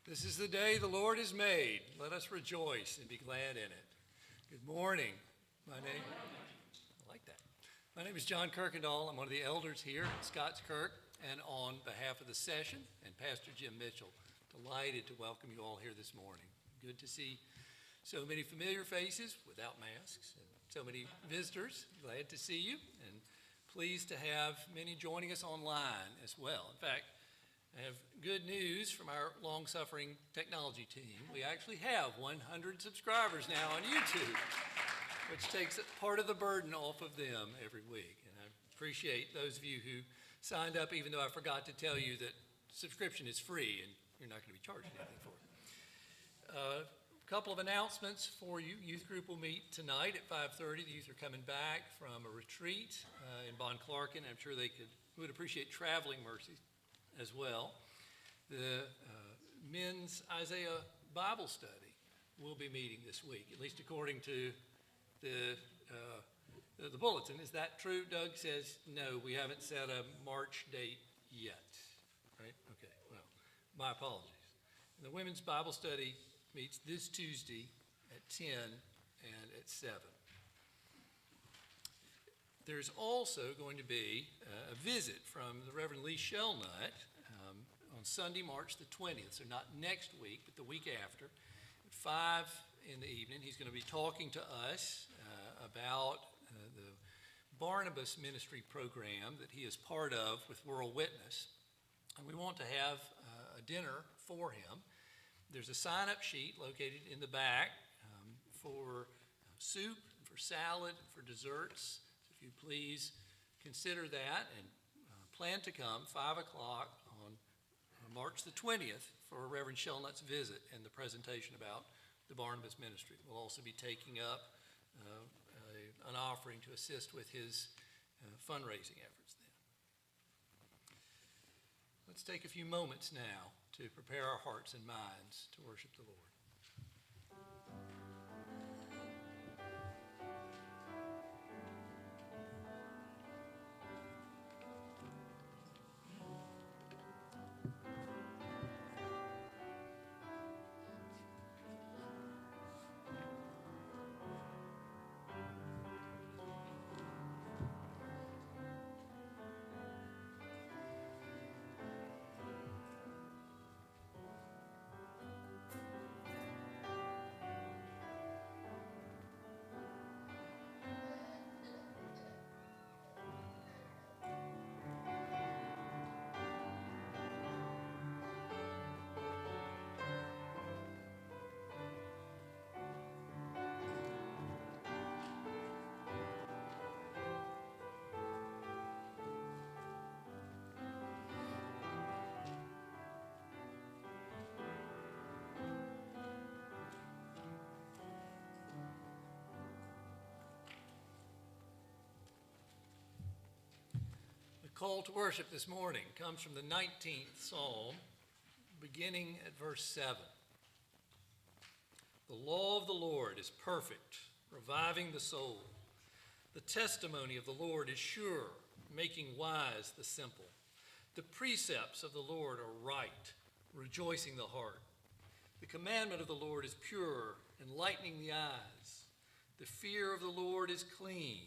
This is the day the Lord has made. Let us rejoice and be glad in it. Good morning. I like that. My name is John Kirkendall. I'm one of the elders here at Scots Kirk, and on behalf of the session and Pastor Jim Mitchell, delighted to welcome you all here this morning. Good to see so many familiar faces without masks, and so many visitors. Glad to see you, and pleased to have many joining us online as well. In fact, I have good news from our long-suffering technology team. We actually have 100 subscribers now on YouTube, which takes part of the burden off of them every week. And I appreciate those of you who signed up, even though I forgot to tell you that subscription is free and you're not going to be charged anything for it. A couple of announcements for you. Youth group will meet tonight at 5:30. The youth are coming back from a retreat in Bon Clarkin. I'm sure they would appreciate traveling mercy as well. The men's Isaiah Bible study will be meeting this week, at least according to the bulletin. Is that true? Doug says, no, we haven't set a March date yet. Right? Okay, well, my apologies. And the women's Bible study meets this Tuesday at 10 and at 7. There's also going to be a visit from the Reverend Lee Shellnut on Sunday, March the 20th, so not next week, but the week after, at 5 in the evening. He's going to be talking to us about the Barnabas Ministry program that he is part of with World Witness, and we want to have a dinner for him. There's a sign-up sheet located in the back for soup, for salad, for desserts. So if you please consider that and plan to come 5 o'clock on March the 20th for Reverend Shellnut's visit and the presentation about the Barnabas Ministry. We'll also be taking up an offering to assist with his fundraising efforts then. Let's take a few moments now to prepare our hearts and minds to worship the Lord. The call to worship this morning comes from the 19th Psalm, beginning at verse 7. The law of the Lord is perfect, reviving the soul. The testimony of the Lord is sure, making wise the simple. The precepts of the Lord are right, rejoicing the heart. The commandment of the Lord is pure, enlightening the eyes. The fear of the Lord is clean,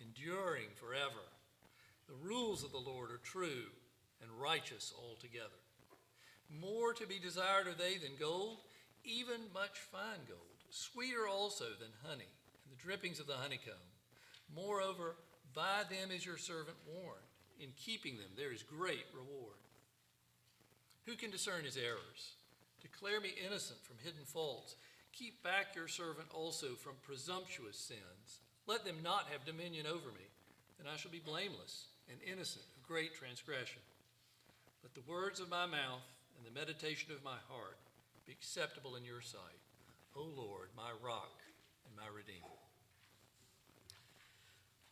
enduring forever. The rules of the Lord are true and righteous altogether. More to be desired are they than gold, even much fine gold, sweeter also than honey and the drippings of the honeycomb. Moreover, by them is your servant warned. In keeping them there is great reward. Who can discern his errors? Declare me innocent from hidden faults. Keep back your servant also from presumptuous sins. Let them not have dominion over me. Then I shall be blameless and innocent of great transgression. Let the words of my mouth and the meditation of my heart be acceptable in your sight, O Lord, my rock and my redeemer.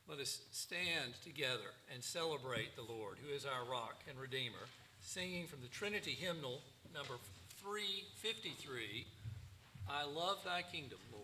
Let us stand together and celebrate the Lord, who is our rock and redeemer, singing from the Trinity hymnal number 353, I love thy kingdom, Lord.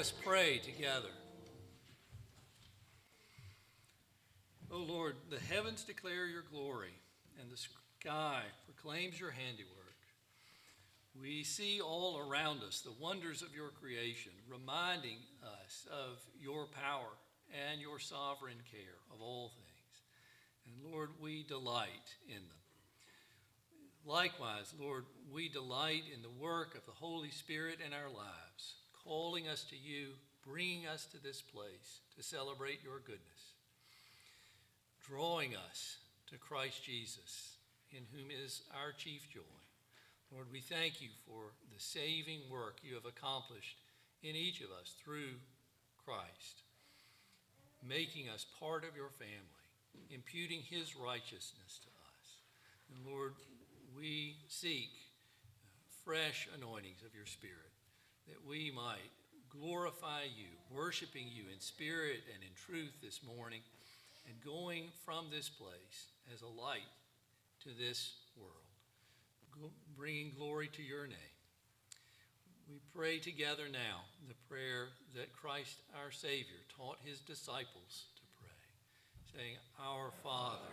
us pray together. O Lord, the heavens declare your glory, and the sky proclaims your handiwork. We see all around us the wonders of your creation, reminding us of your power and your sovereign care of all things. And Lord, we delight in them. Likewise, Lord, we delight in the work of the Holy Spirit in our lives, calling us to you, bringing us to this place to celebrate your goodness, drawing us to Christ Jesus, in whom is our chief joy. Lord, we thank you for the saving work you have accomplished in each of us through Christ, making us part of your family, imputing his righteousness to us. And Lord, we seek fresh anointings of your Spirit, that we might glorify you, worshiping you in spirit and in truth this morning, and going from this place as a light to this world, bringing glory to your name. We pray together now the prayer that Christ our Savior taught his disciples to pray, saying, Our Father,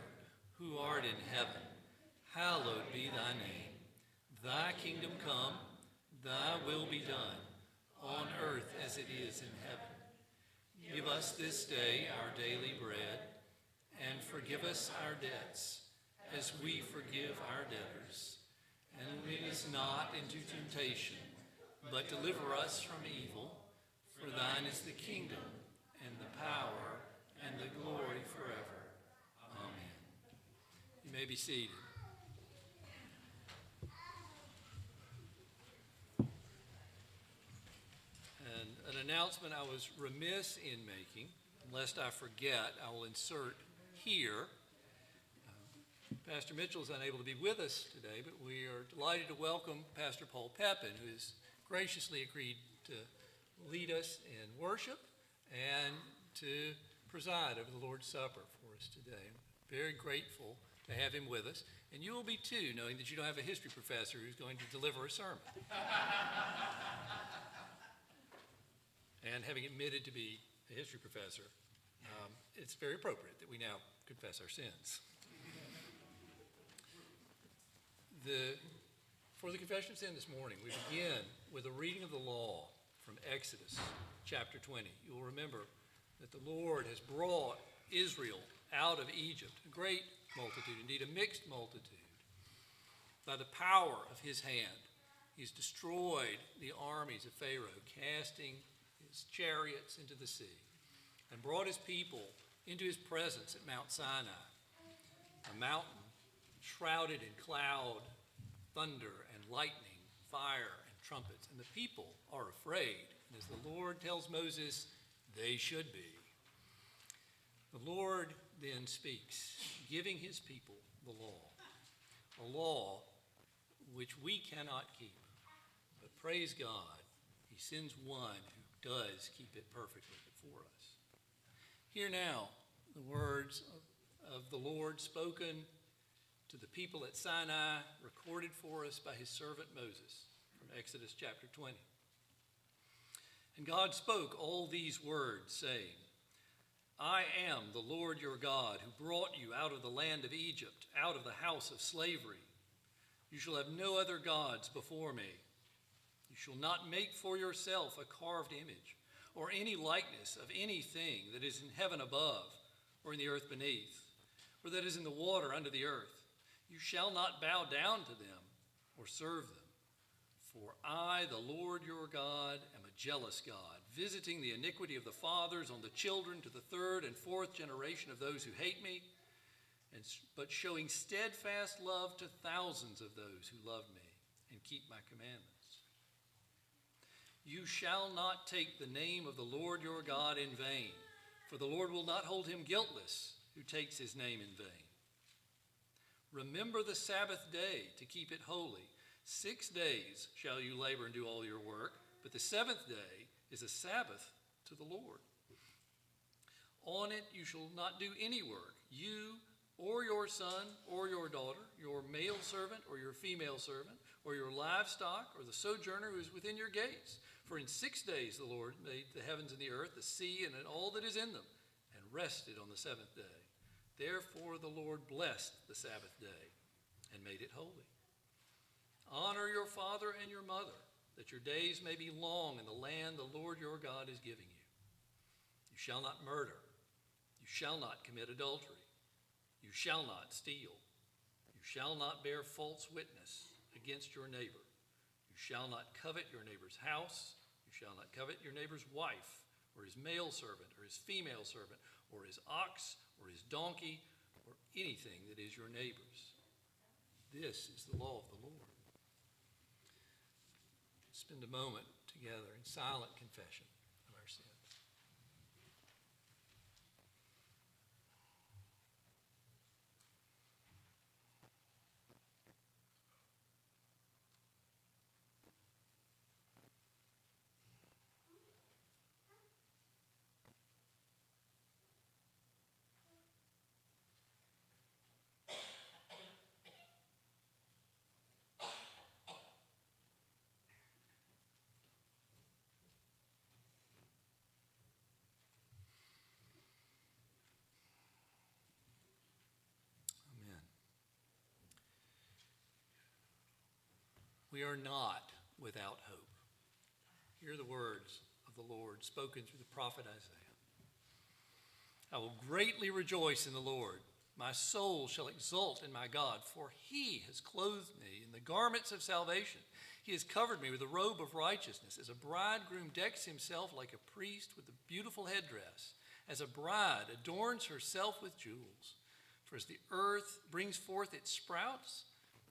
who art in heaven, hallowed be thy name. Thy kingdom come, thy will be done, on earth as it is in heaven. Give us this day our daily bread, and forgive us our debts, as we forgive our debtors. And lead us not into temptation, but deliver us from evil. For thine is the kingdom, and the power, and the glory forever. Amen. You may be seated. And an announcement I was remiss in making, lest I forget, I will insert here. Pastor Mitchell is unable to be with us today, but we are delighted to welcome Pastor Paul Pepin, who has graciously agreed to lead us in worship and to preside over the Lord's Supper for us today. I'm very grateful to have him with us, and you will be too, knowing that you don't have a history professor who's going to deliver a sermon. And having admitted to be a history professor, it's very appropriate that we now confess our sins. For the confession of sin this morning, we begin with a reading of the law from Exodus chapter 20. You will remember that the Lord has brought Israel out of Egypt, a great multitude, indeed a mixed multitude. By the power of his hand, he's destroyed the armies of Pharaoh, casting his chariots into the sea, and brought his people into his presence at Mount Sinai, a mountain shrouded in cloud, thunder, and lightning, fire, and trumpets. And the people are afraid. And as the Lord tells Moses, they should be. The Lord then speaks, giving his people the law, a law which we cannot keep. But praise God, he sends one who does keep it perfectly before us. Hear now the words of the Lord spoken to the people at Sinai, recorded for us by his servant Moses from Exodus chapter 20. And God spoke all these words, saying, I am the Lord your God, who brought you out of the land of Egypt, out of the house of slavery. You shall have no other gods before me. You shall not make for yourself a carved image, or any likeness of anything that is in heaven above, or in the earth beneath, or that is in the water under the earth. You shall not bow down to them or serve them. For I, the Lord your God, am a jealous God, visiting the iniquity of the fathers on the children to the third and fourth generation of those who hate me, but showing steadfast love to thousands of those who love me and keep my commandments. You shall not take the name of the Lord your God in vain, for the Lord will not hold him guiltless who takes his name in vain. Remember the Sabbath day to keep it holy. 6 days shall you labor and do all your work, but the seventh day is a Sabbath to the Lord. On it you shall not do any work, you or your son or your daughter, your male servant or your female servant, or your livestock or the sojourner who is within your gates. For in 6 days the Lord made the heavens and the earth, the sea, and all that is in them, and rested on the seventh day. Therefore the Lord blessed the Sabbath day and made it holy. Honor your father and your mother, that your days may be long in the land the Lord your God is giving you. You shall not murder. You shall not commit adultery. You shall not steal. You shall not bear false witness against your neighbor. You shall not covet your neighbor's house. You shall not covet your neighbor's wife, or his male servant, or his female servant, or his ox, or his donkey, or anything that is your neighbor's. This is the law of the Lord. Spend a moment together in silent confession of our sins. We are not without hope. Hear the words of the Lord spoken through the prophet Isaiah. I will greatly rejoice in the Lord. My soul shall exult in my God, for he has clothed me in the garments of salvation. He has covered me with a robe of righteousness, as a bridegroom decks himself like a priest with a beautiful headdress, as a bride adorns herself with jewels. For as the earth brings forth its sprouts,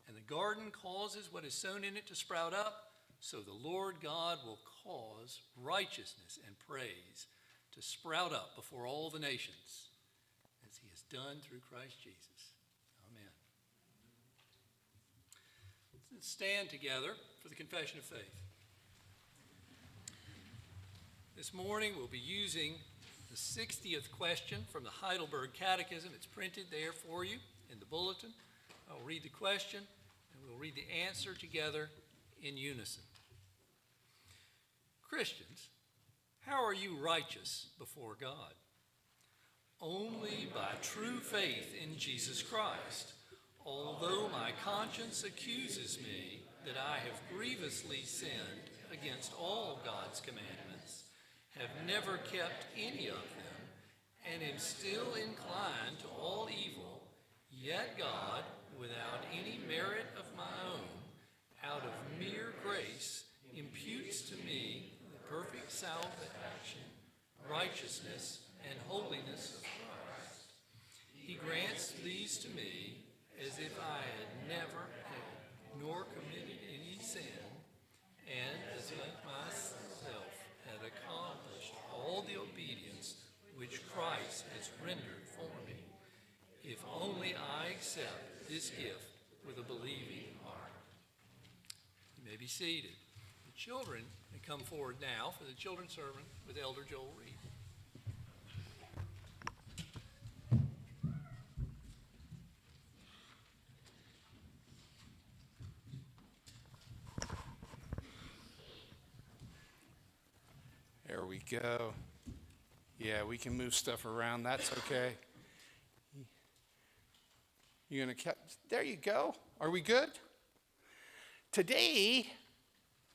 and the garden causes what is sown in it to sprout up, so the Lord God will cause righteousness and praise to sprout up before all the nations, as he has done through Christ Jesus. Amen. Let's stand together for the confession of faith. This morning we'll be using the 60th question from the Heidelberg Catechism. It's printed there for you in the bulletin. I'll read the question, and we'll read the answer together in unison. Christians, how are you righteous before God? Only by true faith in Jesus Christ, although my conscience accuses me that I have grievously sinned against all God's commandments, have never kept any of them, and am still inclined to all evil, yet God, without any merit of my own, out of mere grace, imputes to me the perfect salvation, righteousness, and holiness of Christ. He grants these to me as if I had never had nor committed any sin, and as if myself had accomplished all the obedience which Christ has rendered for me, if only I accept this gift with a believing heart. You may be seated. The children may come forward now for the children's sermon with Elder Joel Reed. There we go. Yeah, we can move stuff around. That's okay. You're going to there you go. Are we good? Today,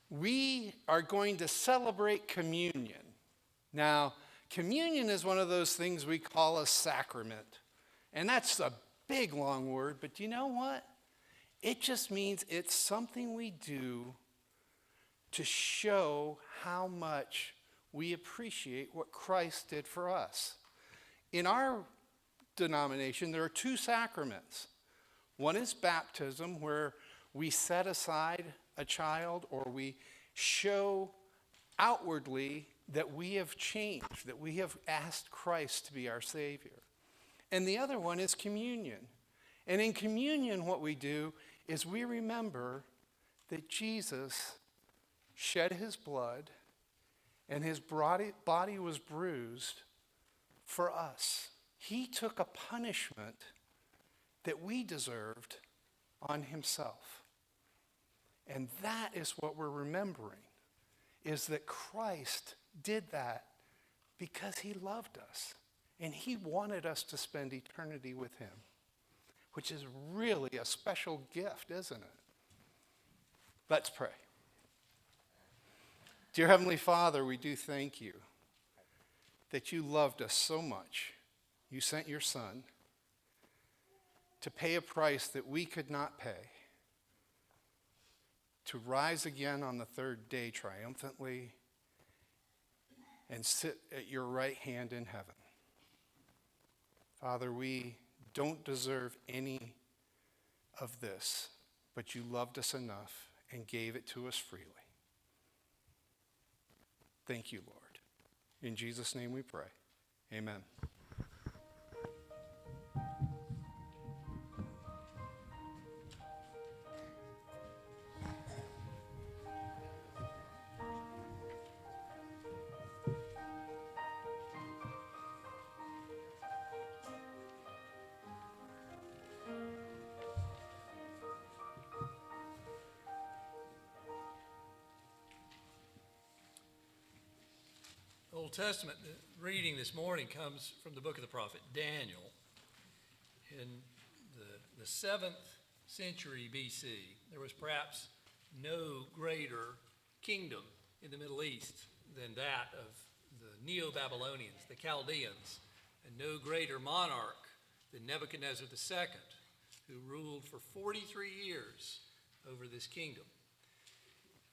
we are going to celebrate communion. Now, communion is one of those things we call a sacrament. And that's a big, long word, but you know what? It just means it's something we do to show how much we appreciate what Christ did for us. In our denomination, there are two sacraments. One is baptism, where we set aside a child, or we show outwardly that we have changed, that we have asked Christ to be our Savior. And the other one is communion. And in communion, what we do is we remember that Jesus shed his blood and his body was bruised for us. He took a punishment that we deserved on himself. And that is what we're remembering, is that Christ did that because he loved us. And he wanted us to spend eternity with him, which is really a special gift, isn't it? Let's pray. Dear Heavenly Father, we do thank you that you loved us so much. You sent your Son to pay a price that we could not pay, to rise again on the third day triumphantly and sit at your right hand in heaven. Father, we don't deserve any of this, but you loved us enough and gave it to us freely. Thank you, Lord. In Jesus' name we pray. Amen. Old Testament reading this morning comes from the book of the prophet Daniel. In the 7th century BC, there was perhaps no greater kingdom in the Middle East than that of the Neo-Babylonians, the Chaldeans, and no greater monarch than Nebuchadnezzar II, who ruled for 43 years over this kingdom.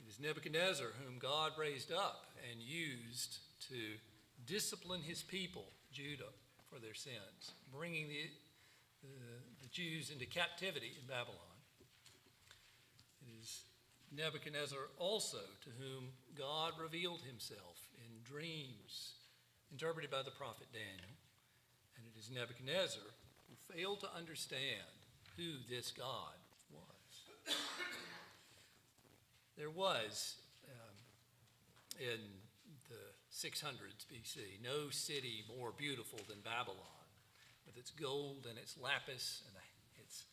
It is Nebuchadnezzar whom God raised up and used to discipline his people, Judah, for their sins, bringing the Jews into captivity in Babylon. It is Nebuchadnezzar also to whom God revealed himself in dreams interpreted by the prophet Daniel. And it is Nebuchadnezzar who failed to understand who this God was. There was, in the 600s BC, no city more beautiful than Babylon, with its gold and its lapis and its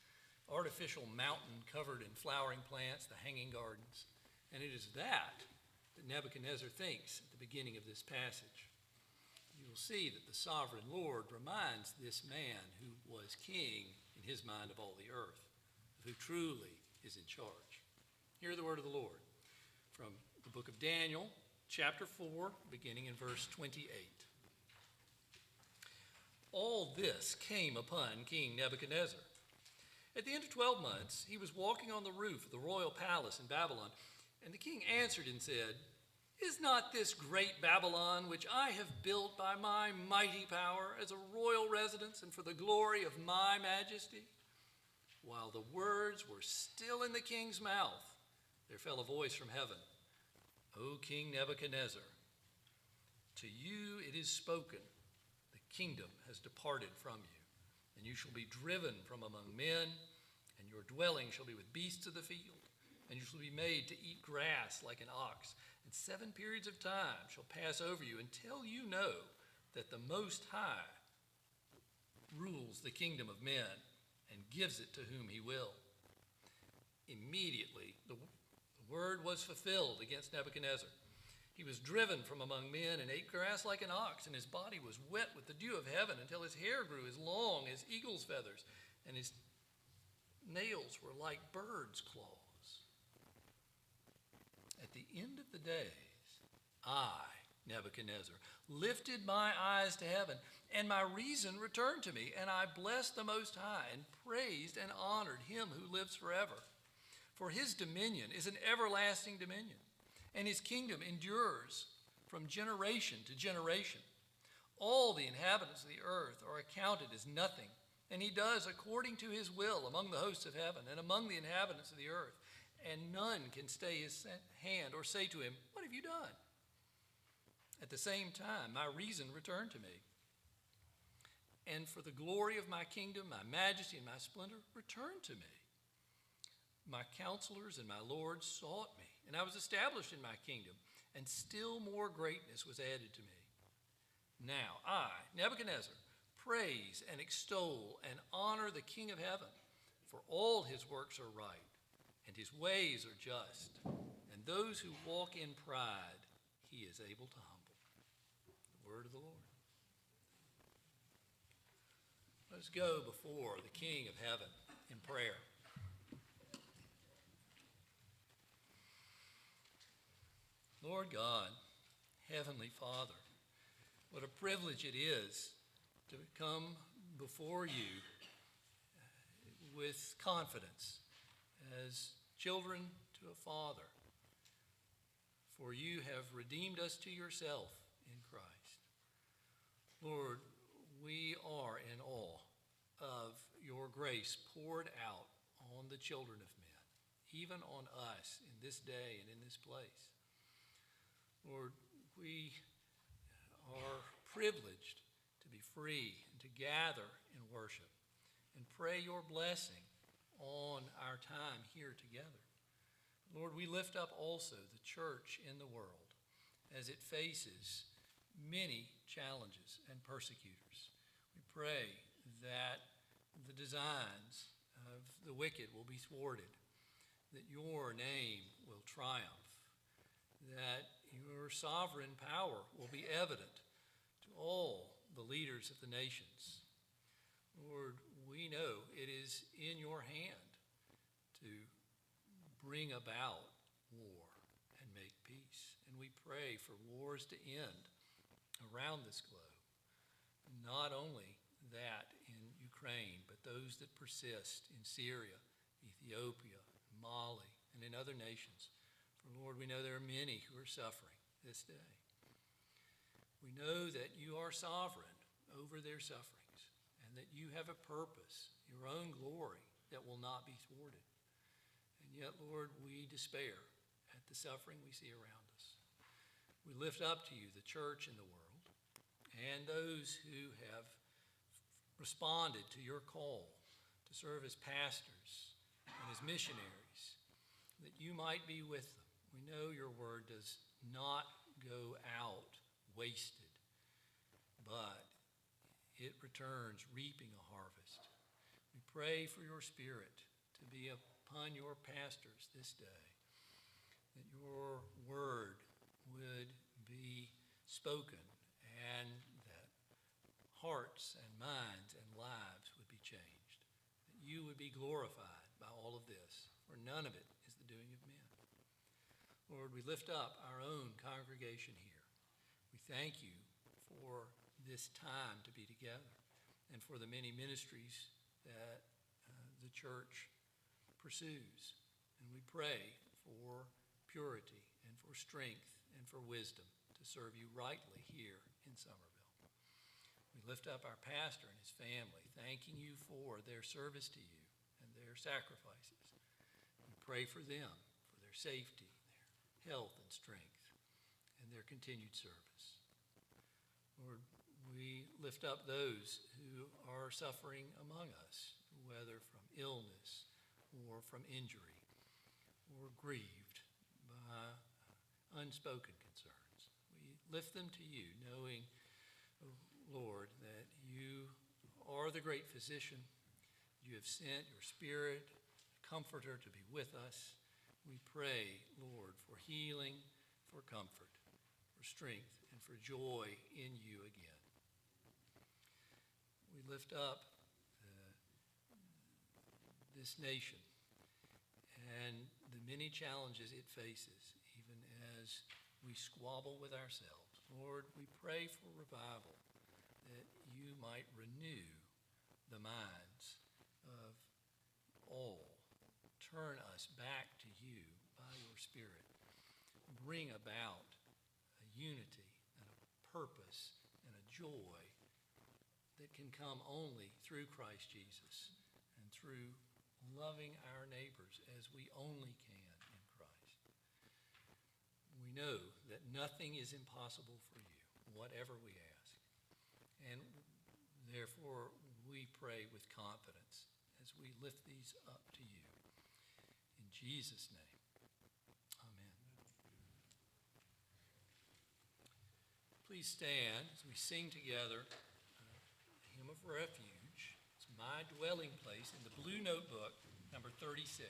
artificial mountain covered in flowering plants, the hanging gardens. And it is that Nebuchadnezzar thinks at the beginning of this passage. You will see that the sovereign Lord reminds this man who was king in his mind of all the earth, who truly is in charge. Hear the word of the Lord from the book of Daniel, chapter 4, beginning in verse 28. All this came upon King Nebuchadnezzar. At the end of 12 months, he was walking on the roof of the royal palace in Babylon, and the king answered and said, "Is not this great Babylon, which I have built by my mighty power as a royal residence and for the glory of my majesty?" While the words were still in the king's mouth, there fell a voice from heaven, "O King Nebuchadnezzar, to you it is spoken, the kingdom has departed from you, and you shall be driven from among men, and your dwelling shall be with beasts of the field, and you shall be made to eat grass like an ox, and 7 periods of time shall pass over you until you know that the Most High rules the kingdom of men and gives it to whom he will." Immediately the word was fulfilled against Nebuchadnezzar. He was driven from among men and ate grass like an ox, and his body was wet with the dew of heaven until his hair grew as long as eagle's feathers, and his nails were like birds' claws. At the end of the days, I, Nebuchadnezzar, lifted my eyes to heaven, and my reason returned to me, and I blessed the Most High and praised and honored him who lives forever. For his dominion is an everlasting dominion, and his kingdom endures from generation to generation. All the inhabitants of the earth are accounted as nothing, and he does according to his will among the hosts of heaven and among the inhabitants of the earth, and none can stay his hand or say to him, "What have you done?" At the same time, my reason returned to me. And for the glory of my kingdom, my majesty and my splendor returned to me. My counselors and my lords sought me, and I was established in my kingdom, and still more greatness was added to me. Now I, Nebuchadnezzar, praise and extol and honor the King of heaven, for all his works are right, and his ways are just, and those who walk in pride he is able to humble. The word of the Lord. Let us go before the King of heaven in prayer. Lord God, Heavenly Father, what a privilege it is to come before you with confidence as children to a Father. For you have redeemed us to yourself in Christ. Lord, we are in awe of your grace poured out on the children of men, even on us in this day and in this place. Lord, we are privileged to be free and to gather in worship and pray your blessing on our time here together. Lord, we lift up also the church in the world as it faces many challenges and persecutors. We pray that the designs of the wicked will be thwarted, that your name will triumph, that your sovereign power will be evident to all the leaders of the nations. Lord, we know it is in your hand to bring about war and make peace. And we pray for wars to end around this globe. Not only that in Ukraine, but those that persist in Syria, Ethiopia, Mali, and in other nations. For Lord, we know there are many who are suffering this day. We know that you are sovereign over their sufferings and that you have a purpose, your own glory, that will not be thwarted. And yet, Lord, we despair at the suffering we see around us. We lift up to you the church in the world and those who have responded to your call to serve as pastors and as missionaries, that you might be with them. We know your word does not go out wasted, but it returns reaping a harvest. We pray for your Spirit to be upon your pastors this day, that your word would be spoken and that hearts and minds and lives would be changed, that you would be glorified by all of this, for none of it is the doing of men. Lord, we lift up our own congregation here. We thank you for this time to be together and for the many ministries that the church pursues. And we pray for purity and for strength and for wisdom to serve you rightly here in Summerville. We lift up our pastor and his family, thanking you for their service to you and their sacrifices. We pray for them, for their safety, their health and strength, and their continued service. Lord, we lift up those who are suffering among us, whether from illness or from injury or grieved by unspoken concerns. We lift them to you, knowing, Lord, that you are the great physician. You have sent your Spirit, Comforter, to be with us. We pray, Lord, for healing, for comfort, for strength, and for joy in you again. We lift up this nation and the many challenges it faces, even as we squabble with ourselves. Lord, we pray for revival, that you might renew the minds of all. Turn us back to you by your Spirit. Bring about a unity and a purpose and a joy that can come only through Christ Jesus and through loving our neighbors as we only can in Christ. We know that nothing is impossible for you, whatever we ask. And therefore, we pray with confidence as we lift these up to you. In Jesus' name, amen. Please stand as we sing together a hymn home of refuge. It's my dwelling place in the blue notebook, number 36.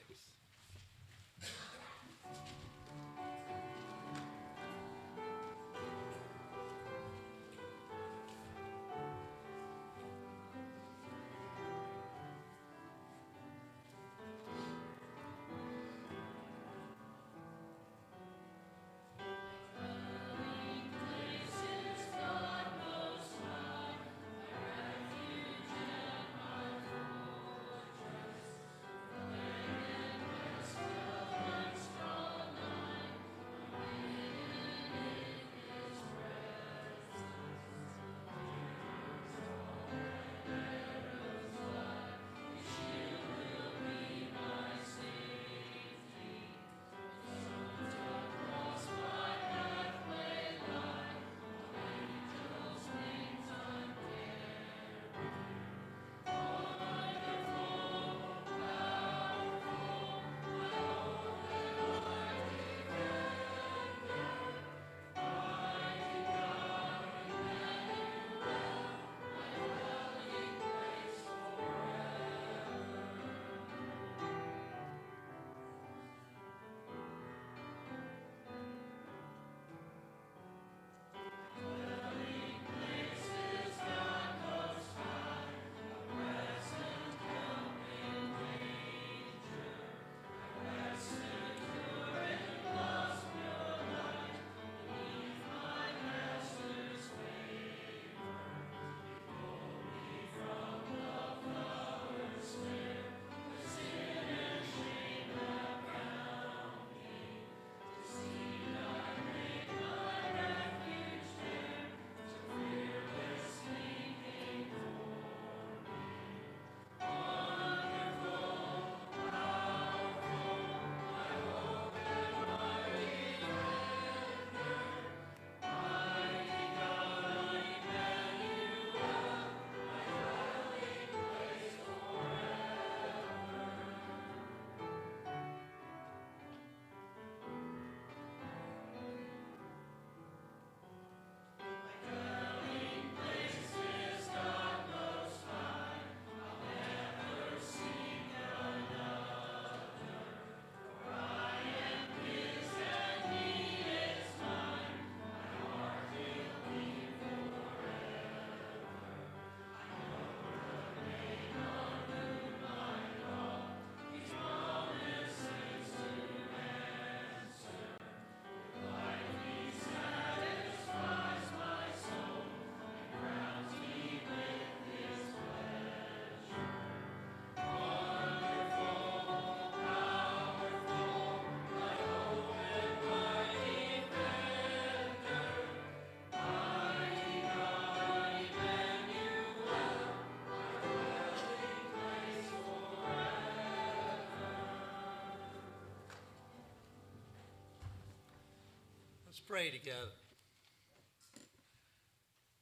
Let's pray together.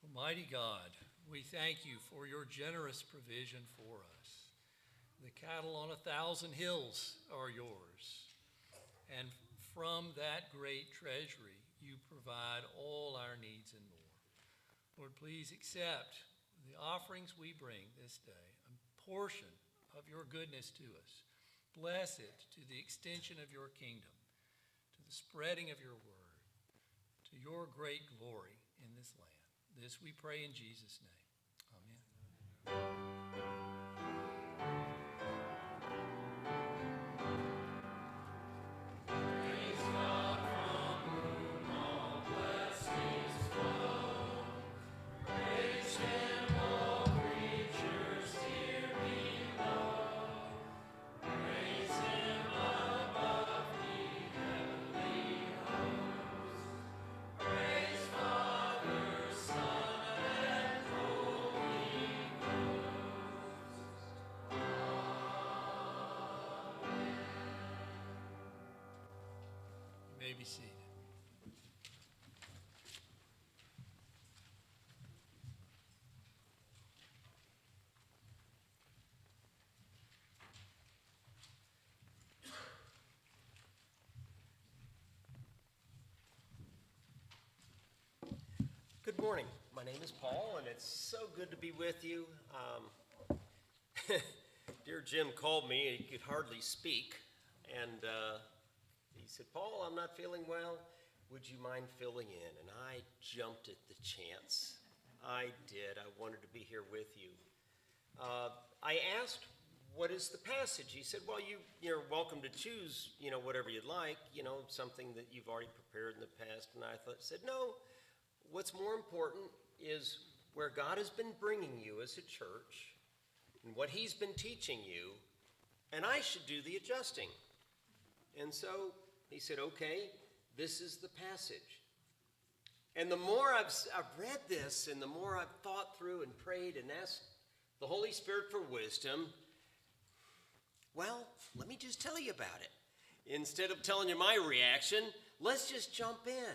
Almighty God, we thank you for your generous provision for us. The cattle on 1,000 hills are yours, and from that great treasury you provide all our needs and more. Lord, please accept the offerings we bring this day, a portion of your goodness to us. Bless it to the extension of your kingdom, to the spreading of your word, to your great glory in this land. This we pray in Jesus' name. Amen. You may be seated. Good morning. My name is Paul, and it's so good to be with you. Dear Jim called me. He could hardly speak, and he said, Paul, I'm not feeling well. Would you mind filling in? And I jumped at the chance. I did. I wanted to be here with you. I asked, what is the passage? He said, well, you're welcome to choose, whatever you'd like, something that you've already prepared in the past. And I said, no, what's more important is where God has been bringing you as a church and what he's been teaching you, and I should do the adjusting. And so he said, okay, this is the passage. And the more I've read this, and the more I've thought through and prayed and asked the Holy Spirit for wisdom, well, let me just tell you about it. Instead of telling you my reaction, let's just jump in.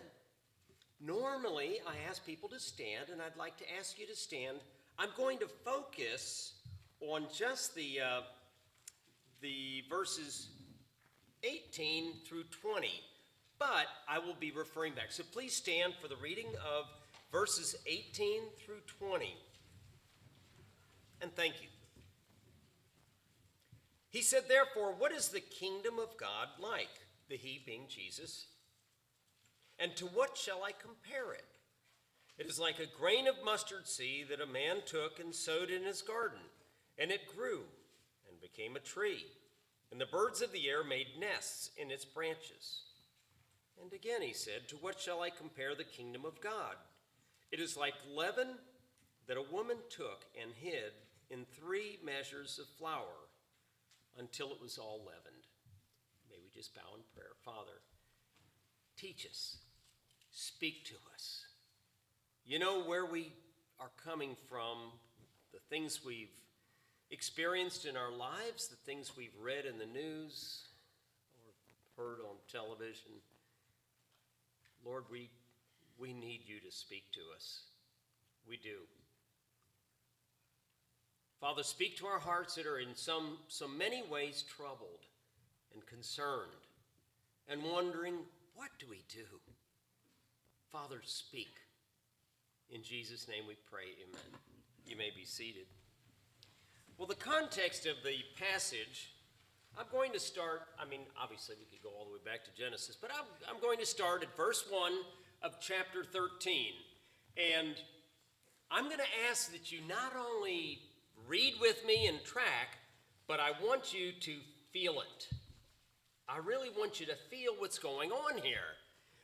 Normally, I ask people to stand, and I'd like to ask you to stand. I'm going to focus on just the verses 18 through 20, but I will be referring back. So please stand for the reading of verses 18 through 20. And thank you. He said, therefore, what is the kingdom of God like? The he being Jesus. And to what shall I compare it? It is like a grain of mustard seed that a man took and sowed in his garden, and it grew and became a tree, and the birds of the air made nests in its branches. And again he said, to what shall I compare the kingdom of God? It is like leaven that a woman took and hid in 3 measures of flour until it was all leavened. May we just bow in prayer. Father, teach us. Speak to us. You know where we are coming from, the things we've experienced in our lives, the things we've read in the news or heard on television. Lord, we need you to speak to us. We do. Father, speak to our hearts that are in so many ways troubled and concerned and wondering, what do we do? Father, speak. In Jesus' name we pray, amen. You may be seated. Well, the context of the passage, I'm going to start, obviously we could go all the way back to Genesis, but I'm going to start at verse 1 of chapter 13. And I'm going to ask that you not only read with me and track, but I want you to feel it. I really want you to feel what's going on here,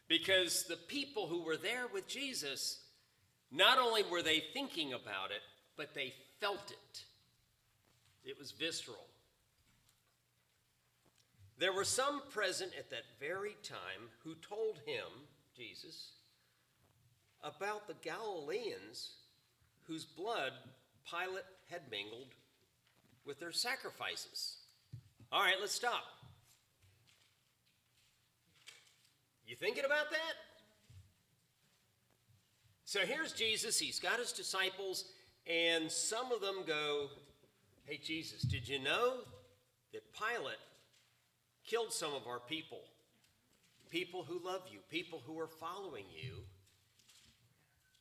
because the people who were there with Jesus, not only were they thinking about it, but they felt it. It was visceral. There were some present at that very time who told him, Jesus, about the Galileans whose blood Pilate had mingled with their sacrifices. All right, let's stop. You thinking about that? So here's Jesus. He's got his disciples, and some of them go, hey, Jesus, did you know that Pilate killed some of our people? People who love you, people who are following you.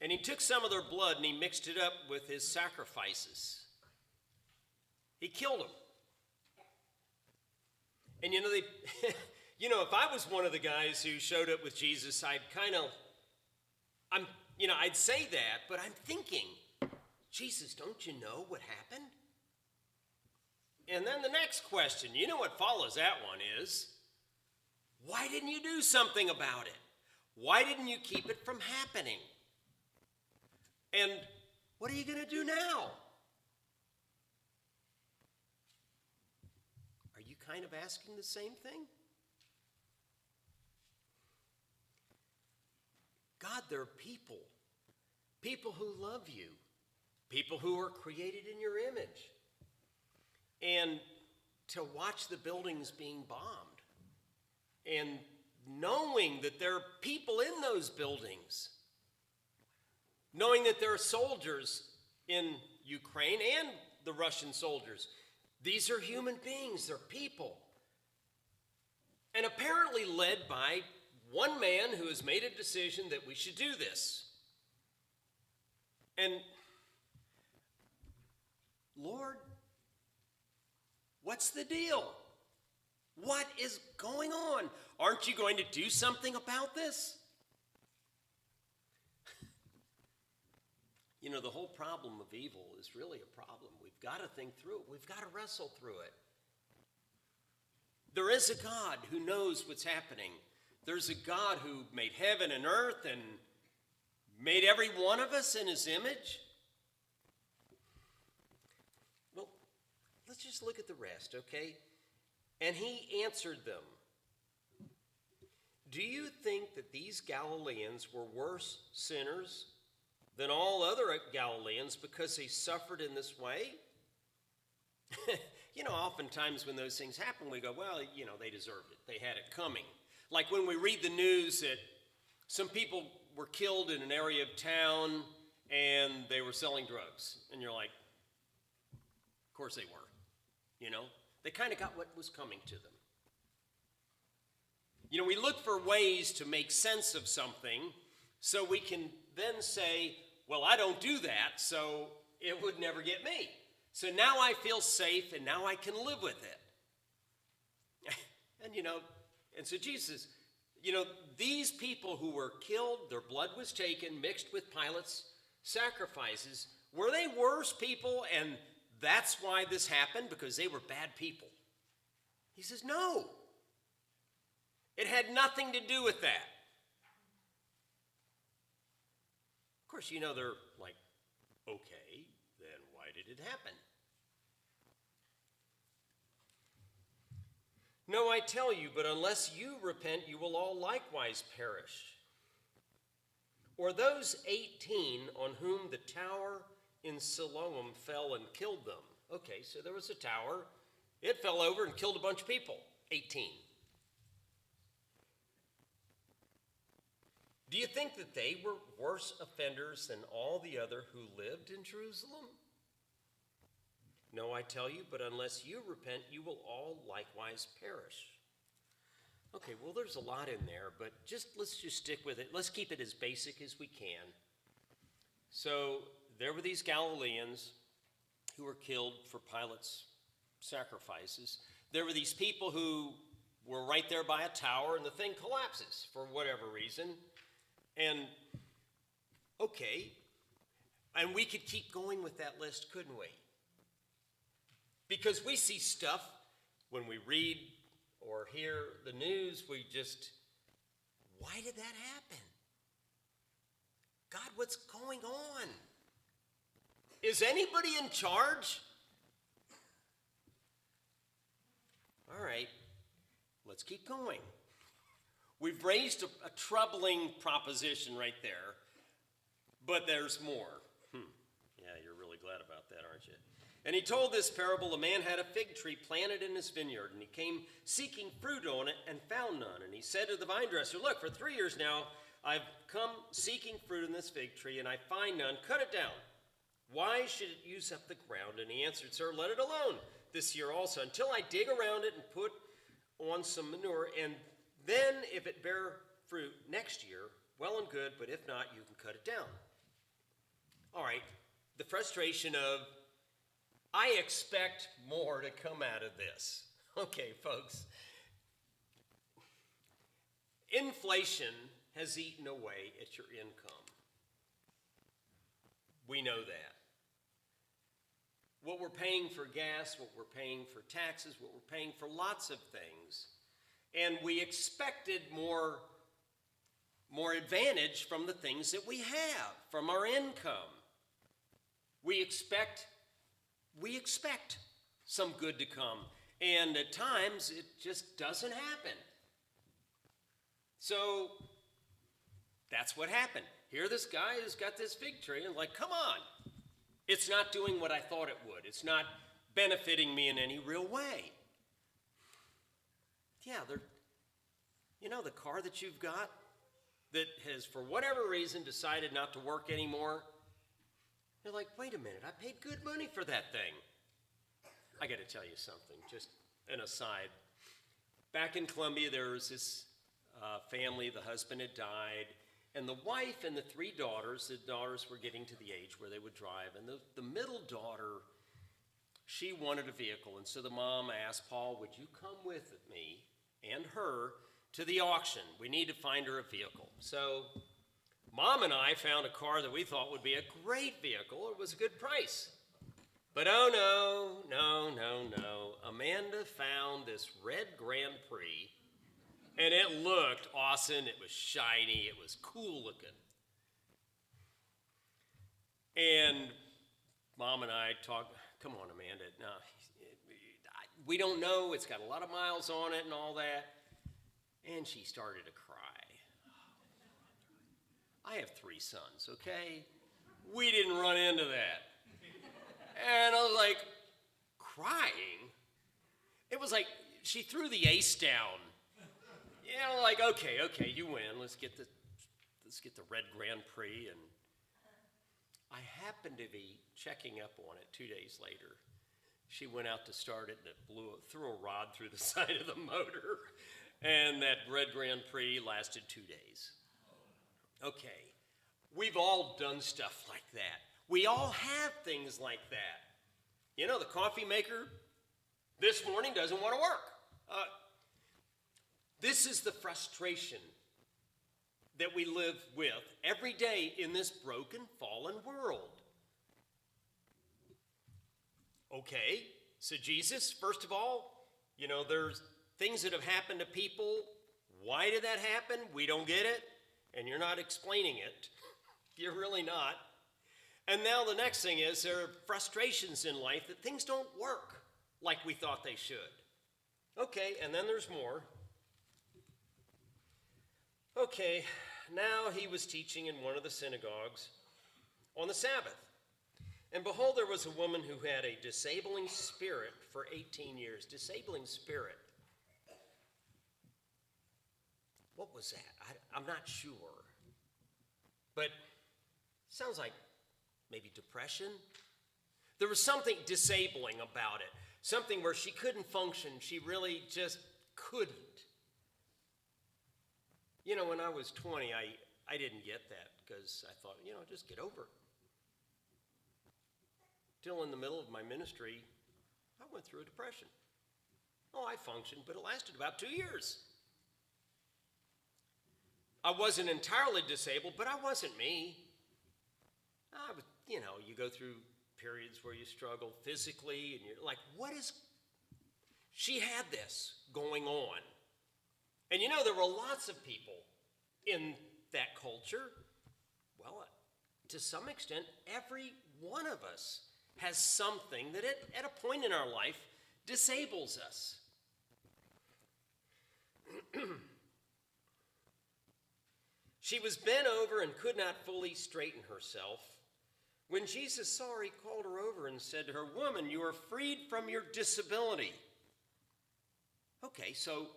And he took some of their blood and he mixed it up with his sacrifices. He killed them. And they, if I was one of the guys who showed up with Jesus, I'd say that, but I'm thinking, Jesus, don't you know what happened? And then the next question, what follows that one is, why didn't you do something about it? Why didn't you keep it from happening? And what are you going to do now? Are you kind of asking the same thing? God, there are people who love you, people who are created in your image. And to watch the buildings being bombed and knowing that there are people in those buildings, knowing that there are soldiers in Ukraine and the Russian soldiers. These are human beings, they're people. And apparently led by one man who has made a decision that we should do this. And, Lord, what's the deal? What is going on? Aren't you going to do something about this? You know, the whole problem of evil is really a problem. We've got to think through it. We've got to wrestle through it. There is a God who knows what's happening. There's a God who made heaven and earth and made every one of us in his image. Well, let's just look at the rest, okay? And he answered them. Do you think that these Galileans were worse sinners than all other Galileans because they suffered in this way? You know, oftentimes when those things happen, we go, well, you know, they deserved it. They had it coming. Like when we read the news that some people were killed in an area of town and they were selling drugs. And you're like, of course they were. You know, they kind of got what was coming to them. You know, we look for ways to make sense of something so we can then say, well, I don't do that, so it would never get me. So now I feel safe, and now I can live with it. And, you know, and so Jesus, you know, these people who were killed, their blood was taken, mixed with Pilate's sacrifices, were they worse people, and that's why this happened, because they were bad people? He says, no. It had nothing to do with that. Of course, you know, they're like, okay, then why did it happen? No, I tell you, but unless you repent, you will all likewise perish. Or those 18 on whom the tower in Siloam fell and killed them. Okay, so there was a tower. It fell over and killed a bunch of people. 18. Do you think that they were worse offenders than all the other who lived in Jerusalem? No, I tell you, but unless you repent, you will all likewise perish. Okay, well, there's a lot in there, but let's just stick with it. Let's keep it as basic as we can. So there were these Galileans who were killed for Pilate's sacrifices. There were these people who were right there by a tower, and the thing collapses for whatever reason. And, okay, and we could keep going with that list, couldn't we? Because we see stuff when we read or hear the news, why did that happen? God, what's going on? Is anybody in charge? All right, let's keep going. We've raised a troubling proposition right there, but there's more. Yeah, you're really glad about that, aren't you? And he told this parable, a man had a fig tree planted in his vineyard, and he came seeking fruit on it and found none. And he said to the vine dresser, look, for 3 years now, I've come seeking fruit in this fig tree, and I find none. Cut it down. Why should it use up the ground? And he answered, sir, let it alone this year also, until I dig around it and put on some manure, and then if it bear fruit next year, well and good, but if not, you can cut it down. All right, the frustration of, I expect more to come out of this. Okay, folks. Inflation has eaten away at your income. We know that. What we're paying for gas, what we're paying for taxes, what we're paying for lots of things. And we expected more advantage from the things that we have, from our income. We expect some good to come. And at times, it just doesn't happen. So, that's what happened. Here this guy has got this fig tree, and like, come on. It's not doing what I thought it would. It's not benefiting me in any real way. Yeah, the car that you've got that has, for whatever reason, decided not to work anymore, you're like, wait a minute, I paid good money for that thing. I got to tell you something, just an aside. Back in Columbia, there was this family, the husband had died, And the wife and the three daughters, the daughters were getting to the age where they would drive. And the middle daughter, she wanted a vehicle. And so the mom asked Paul, would you come with me and her to the auction? We need to find her a vehicle. So Mom and I found a car that we thought would be a great vehicle. It was a good price. But oh no. Amanda found this red Grand Prix, and it looked awesome. It was shiny. It was cool looking. And Mom and I talked, come on, Amanda. No, we don't know. It's got a lot of miles on it and all that. And she started to cry. I have 3 sons, okay? We didn't run into that. And I was like, crying? It was like she threw the ace down. You know, like, okay, you win. Let's get the red Grand Prix. And I happened to be checking up on it 2 days later. She went out to start it, and it threw a rod through the side of the motor. And that red Grand Prix lasted 2 days. Okay, we've all done stuff like that. We all have things like that. You know, the coffee maker this morning doesn't want to work. This is the frustration that we live with every day in this broken, fallen world. Okay, so Jesus, first of all, you know, there's things that have happened to people. Why did that happen? We don't get it. And you're not explaining it. You're really not. And now the next thing is there are frustrations in life that things don't work like we thought they should. Okay, and then there's more. Okay, now he was teaching in one of the synagogues on the Sabbath. And behold, there was a woman who had a disabling spirit for 18 years. Disabling spirit. What was that? I'm not sure. But sounds like maybe depression. There was something disabling about it. Something where she couldn't function. She really just couldn't. You know, when I was 20, I didn't get that because I thought, you know, just get over it. Till in the middle of my ministry, I went through a depression. Oh, I functioned, but it lasted about 2 years. I wasn't entirely disabled, but I wasn't me. I was, you know, you go through periods where you struggle physically, and you're like, what is... She had this going on. And you know, there were lots of people in that culture. Well, to some extent, every one of us has something that at a point in our life disables us. She was bent over and could not fully straighten herself. When Jesus saw her, he called her over and said to her, "Woman, you are freed from your disability." Okay, so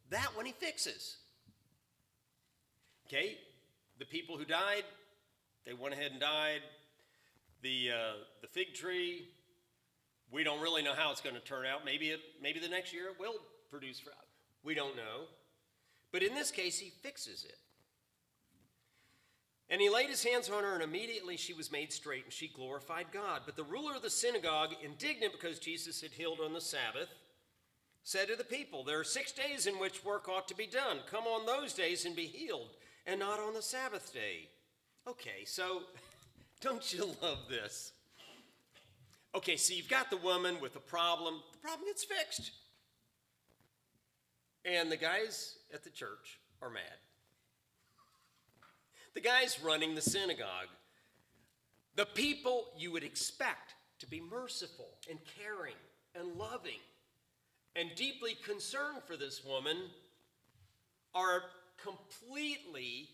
that one he fixes. Okay, the people who died, they went ahead and died. The fig tree, we don't really know how it's going to turn out. Maybe the next year it will produce fruit. We don't know. But in this case, he fixes it. And he laid his hands on her, and immediately she was made straight, and she glorified God. But the ruler of the synagogue, indignant because Jesus had healed on the Sabbath, said to the people, "There are 6 days in which work ought to be done. Come on those days and be healed, and not on the Sabbath day." Okay, so don't you love this? Okay, so you've got the woman with the problem. The problem gets fixed. And the guys at the church are mad. The guys running the synagogue, the people you would expect to be merciful and caring and loving and deeply concerned for this woman, are completely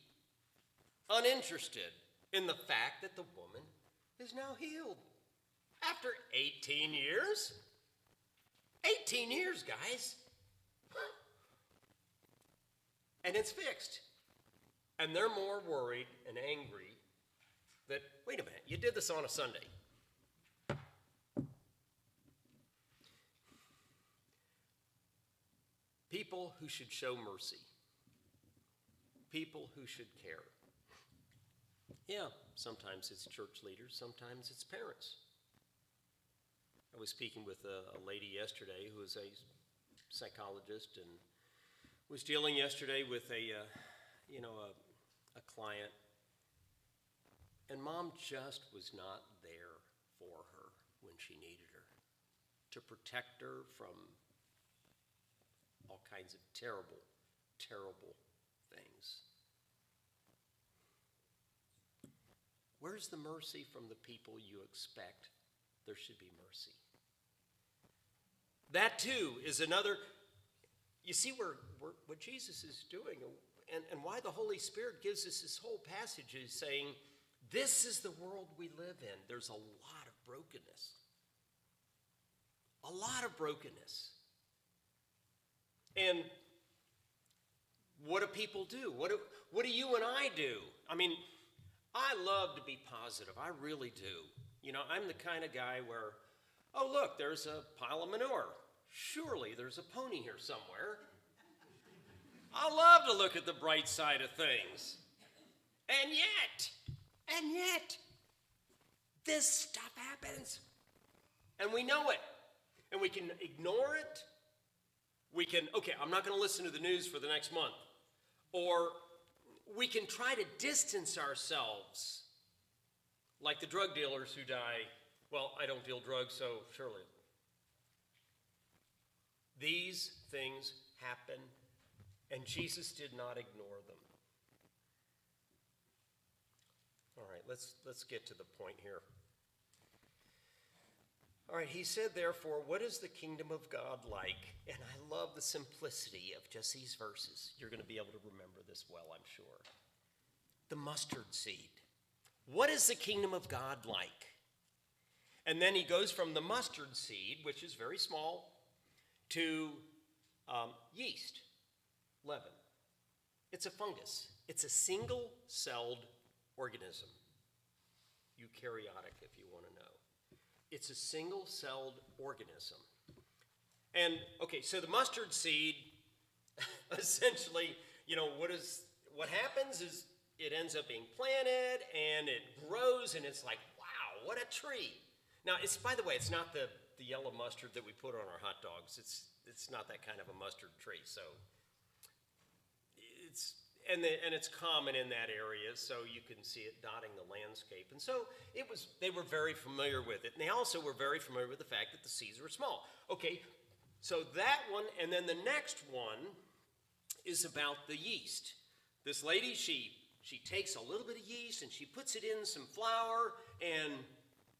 uninterested in the fact that the woman is now healed. After 18 years. 18 years, guys. And it's fixed. And they're more worried and angry that, wait a minute, you did this on a Sunday. People who should show mercy. People who should care. Yeah, sometimes it's church leaders, sometimes it's parents. I was speaking with a lady yesterday who is a psychologist and was dealing yesterday with a client, and mom just was not there for her when she needed her, to protect her from all kinds of terrible, terrible things. Where's the mercy from the people you expect there should be mercy? That too is another, you see what Jesus is doing and why the Holy Spirit gives us this whole passage is saying, this is the world we live in. There's a lot of brokenness. A lot of brokenness. And what do people do? What do you and I do? I mean, I love to be positive. I really do. You know, I'm the kind of guy where, oh, look, there's a pile of manure. Surely there's a pony here somewhere. I love to look at the bright side of things. And yet, this stuff happens. And we know it. And we can ignore it. We can, okay, I'm not going to listen to the news for the next month. Or we can try to distance ourselves, like the drug dealers who die. Well, I don't deal drugs, so surely. These things happen, and Jesus did not ignore them. All right, let's get to the point here. All right, he said, therefore, what is the kingdom of God like? And I love the simplicity of just these verses. You're going to be able to remember this well, I'm sure. The mustard seed. What is the kingdom of God like? And then he goes from the mustard seed, which is very small, to yeast, leaven. It's a fungus. It's a single-celled organism. Eukaryotic, if you want to know. It's a single-celled organism. And, okay, so the mustard seed, essentially, you know, what happens is it ends up being planted, and it grows, and it's like, wow, what a tree. Now, by the way, it's not the yellow mustard that we put on our hot dogs. It's not that kind of a mustard tree, so it's common in that area, so you can see it dotting the landscape. And so they were very familiar with it. And they also were very familiar with the fact that the seeds were small. Okay, so that one, and then the next one is about the yeast. This lady, she takes a little bit of yeast and she puts it in some flour, and,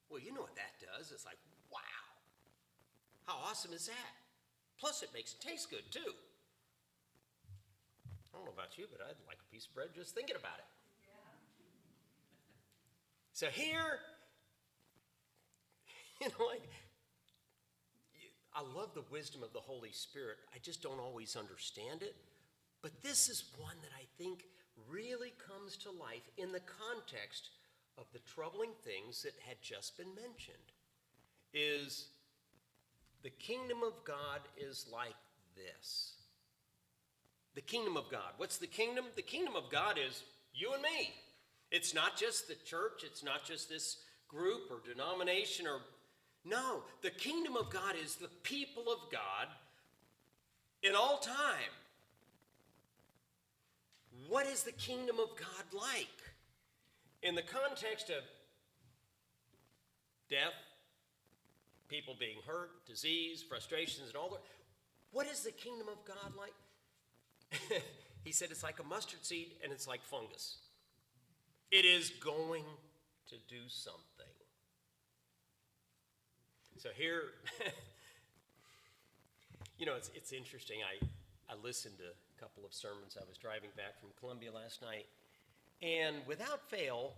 well, you know what that does. It's like, wow, how awesome is that? Plus, it makes it taste good, too. I don't know about you, but I'd like a piece of bread just thinking about it. Yeah. So here, you know, like, I love the wisdom of the Holy Spirit. I just don't always understand it. But this is one that I think really comes to life in the context of the troubling things that had just been mentioned. Is the kingdom of God is like this. The kingdom of God. What's the kingdom? The kingdom of God is you and me. It's not just the church. It's not just this group or denomination or... No, the kingdom of God is the people of God in all time. What is the kingdom of God like? In the context of death, people being hurt, disease, frustrations, and all that, what is the kingdom of God like? He said it's like a mustard seed and it's like fungus. It is going to do something. So here, you know, it's interesting. I listened to a couple of sermons. I was driving back from Columbia last night, and without fail,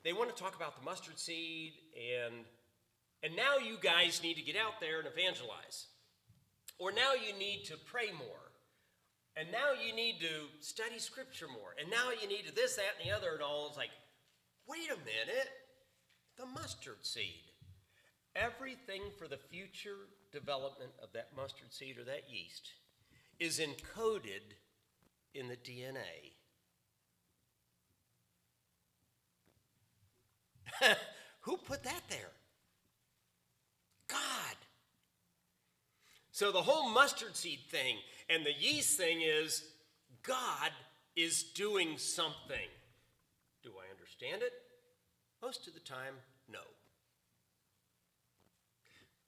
they want to talk about the mustard seed, and now you guys need to get out there and evangelize. Or now you need to pray more. And now you need to study scripture more. And now you need to this, that, and the other, and all. It's like, wait a minute. The mustard seed. Everything for the future development of that mustard seed or that yeast is encoded in the DNA. Who put that there? God. So the whole mustard seed thing and the yeast thing is God is doing something. Do I understand it? Most of the time, no.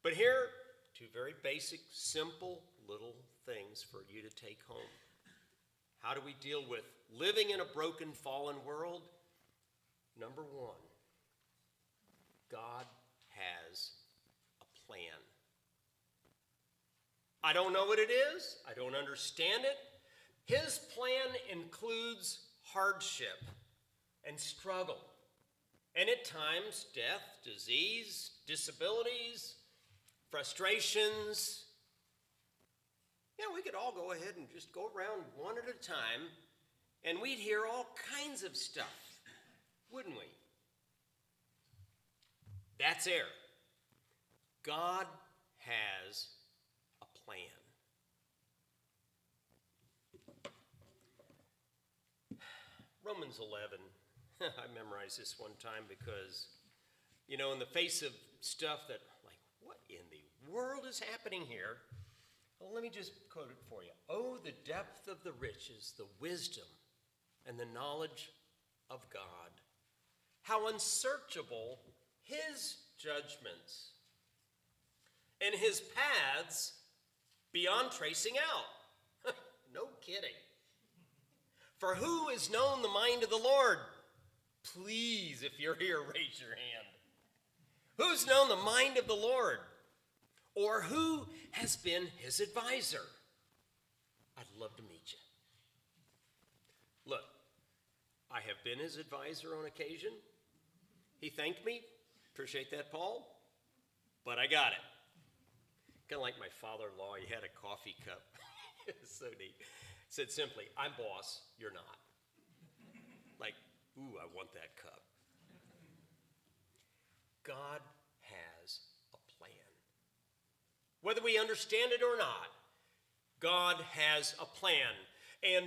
But here, two very basic, simple little things for you to take home. How do we deal with living in a broken, fallen world? Number one, God has a plan. I don't know what it is. I don't understand it. His plan includes hardship and struggle, and at times death, disease, disabilities, frustrations. Yeah, we could all go ahead and just go around one at a time, and we'd hear all kinds of stuff, wouldn't we? That's air. God has a plan. Romans 11. I memorized this one time because, in the face of stuff that, like, what in the world is happening here? Well, let me just quote it for you. Oh, the depth of the riches, the wisdom, and the knowledge of God. How unsearchable his judgments and his paths beyond tracing out. No kidding. For who has known the mind of the Lord? Please, if you're here, raise your hand. Who's known the mind of the Lord? Or who has been his advisor? I'd love to meet you. Look, I have been his advisor on occasion. He thanked me. Appreciate that, Paul. But I got it. Kind of like my father-in-law, he had a coffee cup. It was so neat. Said simply, I'm boss, you're not. Like, ooh, I want that cup. God has a plan. Whether we understand it or not, God has a plan. And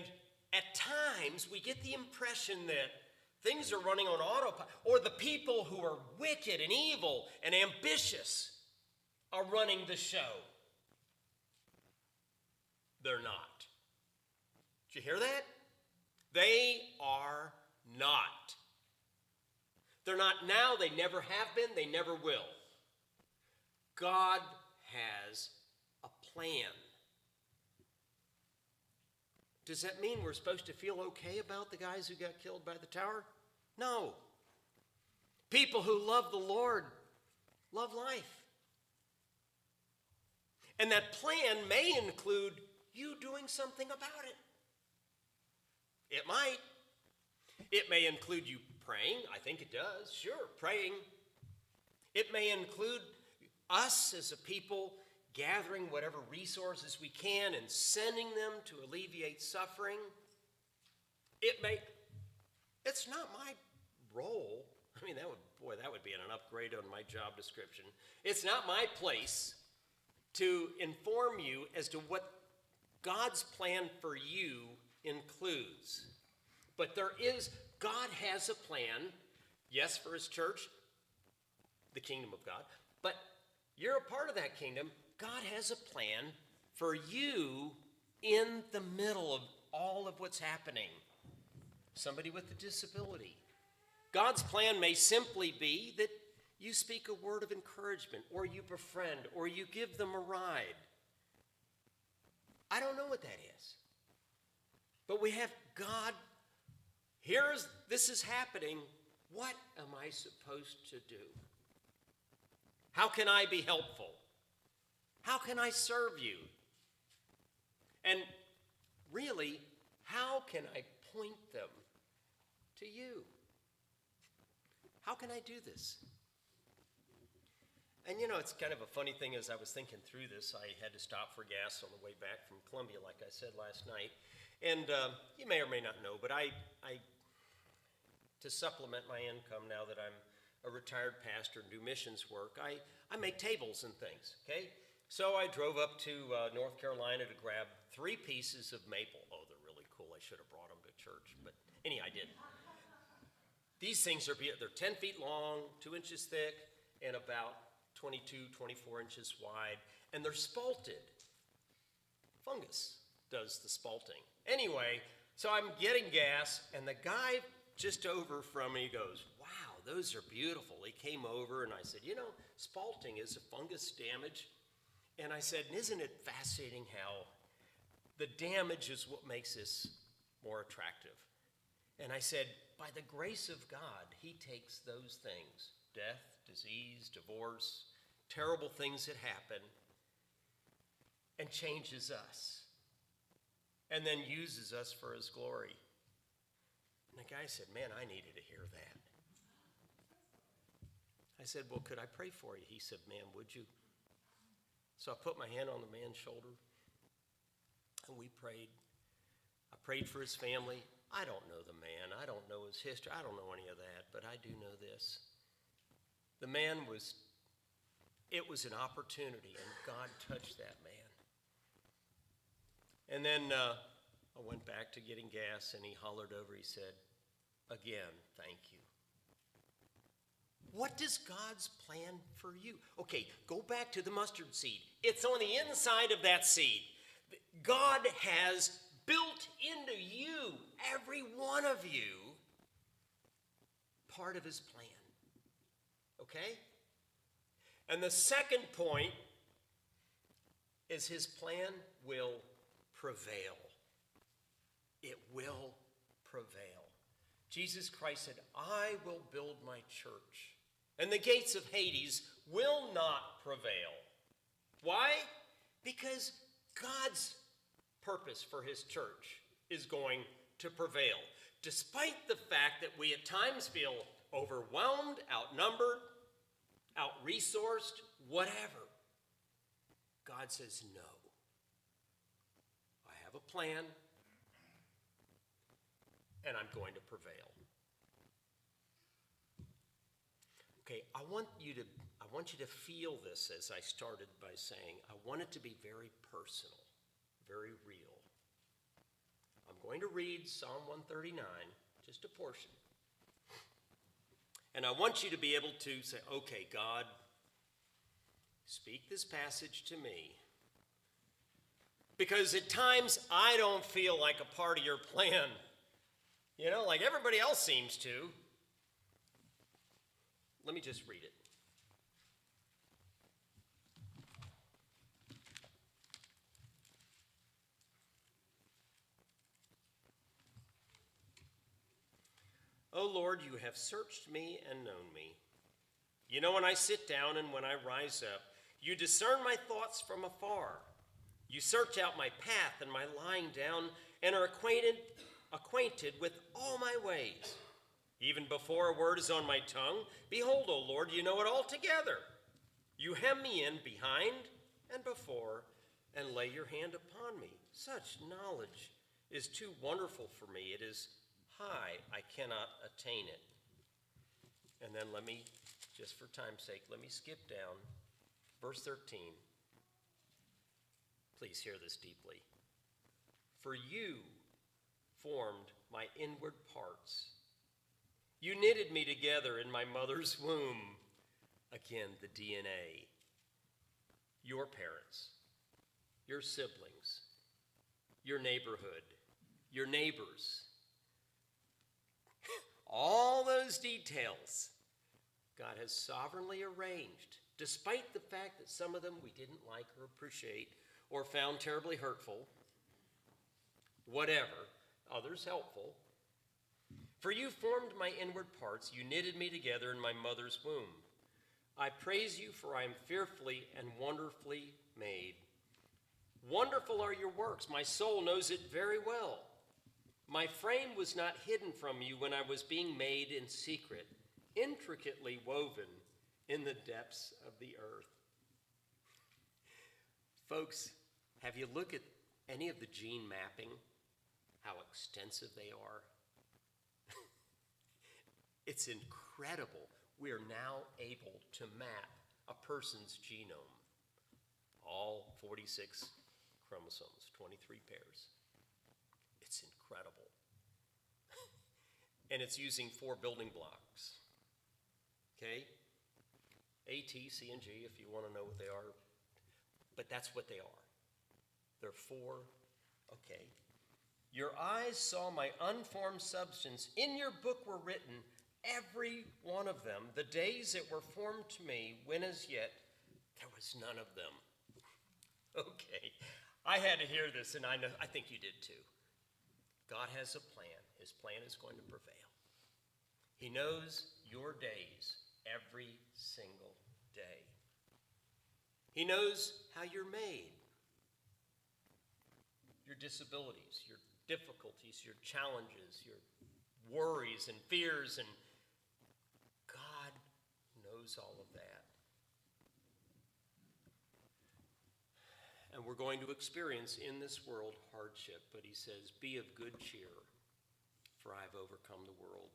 at times, we get the impression that things are running on autopilot, or the people who are wicked and evil and ambitious are running the show. They're not. Did you hear that? They are not. They're not now, they never have been, they never will. God has a plan. Does that mean we're supposed to feel okay about the guys who got killed by the tower? No. People who love the Lord love life. And that plan may include you doing something about it. It might. It may include you praying. I think it does. Sure, praying. It may include us as a people gathering whatever resources we can and sending them to alleviate suffering. It's not my role. I mean, that would be an upgrade on my job description. It's not my place to inform you as to what God's plan for you includes. But God has a plan, yes, for his church, the kingdom of God, but you're a part of that kingdom. God has a plan for you in the middle of all of what's happening. Somebody with a disability. God's plan may simply be that you speak a word of encouragement, or you befriend, or you give them a ride. I don't know what that is. But we have God. This is happening. What am I supposed to do? How can I be helpful? How can I serve you? And really, how can I point them to you? How can I do this? And it's kind of a funny thing as I was thinking through this, I had to stop for gas on the way back from Columbia, like I said last night. And you may or may not know, but I to supplement my income now that I'm a retired pastor and do missions work, I make tables and things, okay? So I drove up to North Carolina to grab 3 pieces of maple. Oh, they're really cool. I should have brought them to church, but anyhow, I did. These things they're 10 feet long, 2 inches thick, and about 22, 24 inches wide, and they're spalted. Fungus does the spalting. Anyway, so I'm getting gas, and the guy just over from me goes, wow, those are beautiful. He came over, and I said, spalting is a fungus damage. And I said, isn't it fascinating how the damage is what makes this more attractive? And I said, by the grace of God, he takes those things, death, disease, divorce, terrible things that happen, and changes us, and then uses us for his glory. And the guy said, man, I needed to hear that. I said, well, could I pray for you? He said, man, would you? So I put my hand on the man's shoulder, and we prayed. I prayed for his family. I don't know the man. I don't know his history. I don't know any of that, but I do know this. The man it was an opportunity, and God touched that man. And then I went back to getting gas, and he hollered over. He said, again, thank you. What is God's plan for you? Okay, go back to the mustard seed. It's on the inside of that seed. God has built into you, every one of you, part of his plan. Okay? And the second point is his plan will prevail. It will prevail. Jesus Christ said, I will build my church, and the gates of Hades will not prevail. Why? Because God's purpose for his church is going to prevail, despite the fact that we at times feel overwhelmed, outnumbered, out-resourced, whatever. God says, no. I have a plan, and I'm going to prevail. Okay, I want you to feel this as I started by saying, I want it to be very personal, very real. I'm going to read Psalm 139, just a portion. And I want you to be able to say, okay, God, speak this passage to me. Because at times I don't feel like a part of your plan. Like everybody else seems to. Let me just read it. O Lord, you have searched me and known me. You know when I sit down and when I rise up. You discern my thoughts from afar. You search out my path and my lying down and are acquainted with all my ways. Even before a word is on my tongue, behold, O Lord, you know it altogether. You hem me in behind and before and lay your hand upon me. Such knowledge is too wonderful for me. It is high, I cannot attain it. And then let me, just for time's sake, let me skip down. Verse 13. Please hear this deeply. For you formed my inward parts. You knitted me together in my mother's womb. Again, the DNA. Your parents, your siblings, your neighborhood, your neighbors. All those details God has sovereignly arranged, despite the fact that some of them we didn't like or appreciate or found terribly hurtful, whatever, others helpful. For you formed my inward parts, you knitted me together in my mother's womb. I praise you, for I am fearfully and wonderfully made. Wonderful are your works, my soul knows it very well. My frame was not hidden from you when I was being made in secret, intricately woven in the depths of the earth. Folks, have you looked at any of the gene mapping, how extensive they are? It's incredible. We are now able to map a person's genome. All 46 chromosomes, 23 pairs. It's incredible. and it's using 4 building blocks. Okay? A, T, C, and G, if you want to know what they are. But that's what they are. They're 4. Okay. Your eyes saw my unformed substance. In your book were written, every one of them, the days that were formed to me, when as yet there was none of them. Okay. I had to hear this, and I think you did too. God has a plan. His plan is going to prevail. He knows your days every single day. He knows how you're made. Your disabilities, your difficulties, your challenges, your worries and fears, and God knows all of that. And we're going to experience in this world hardship, but he says, be of good cheer, for I've overcome the world.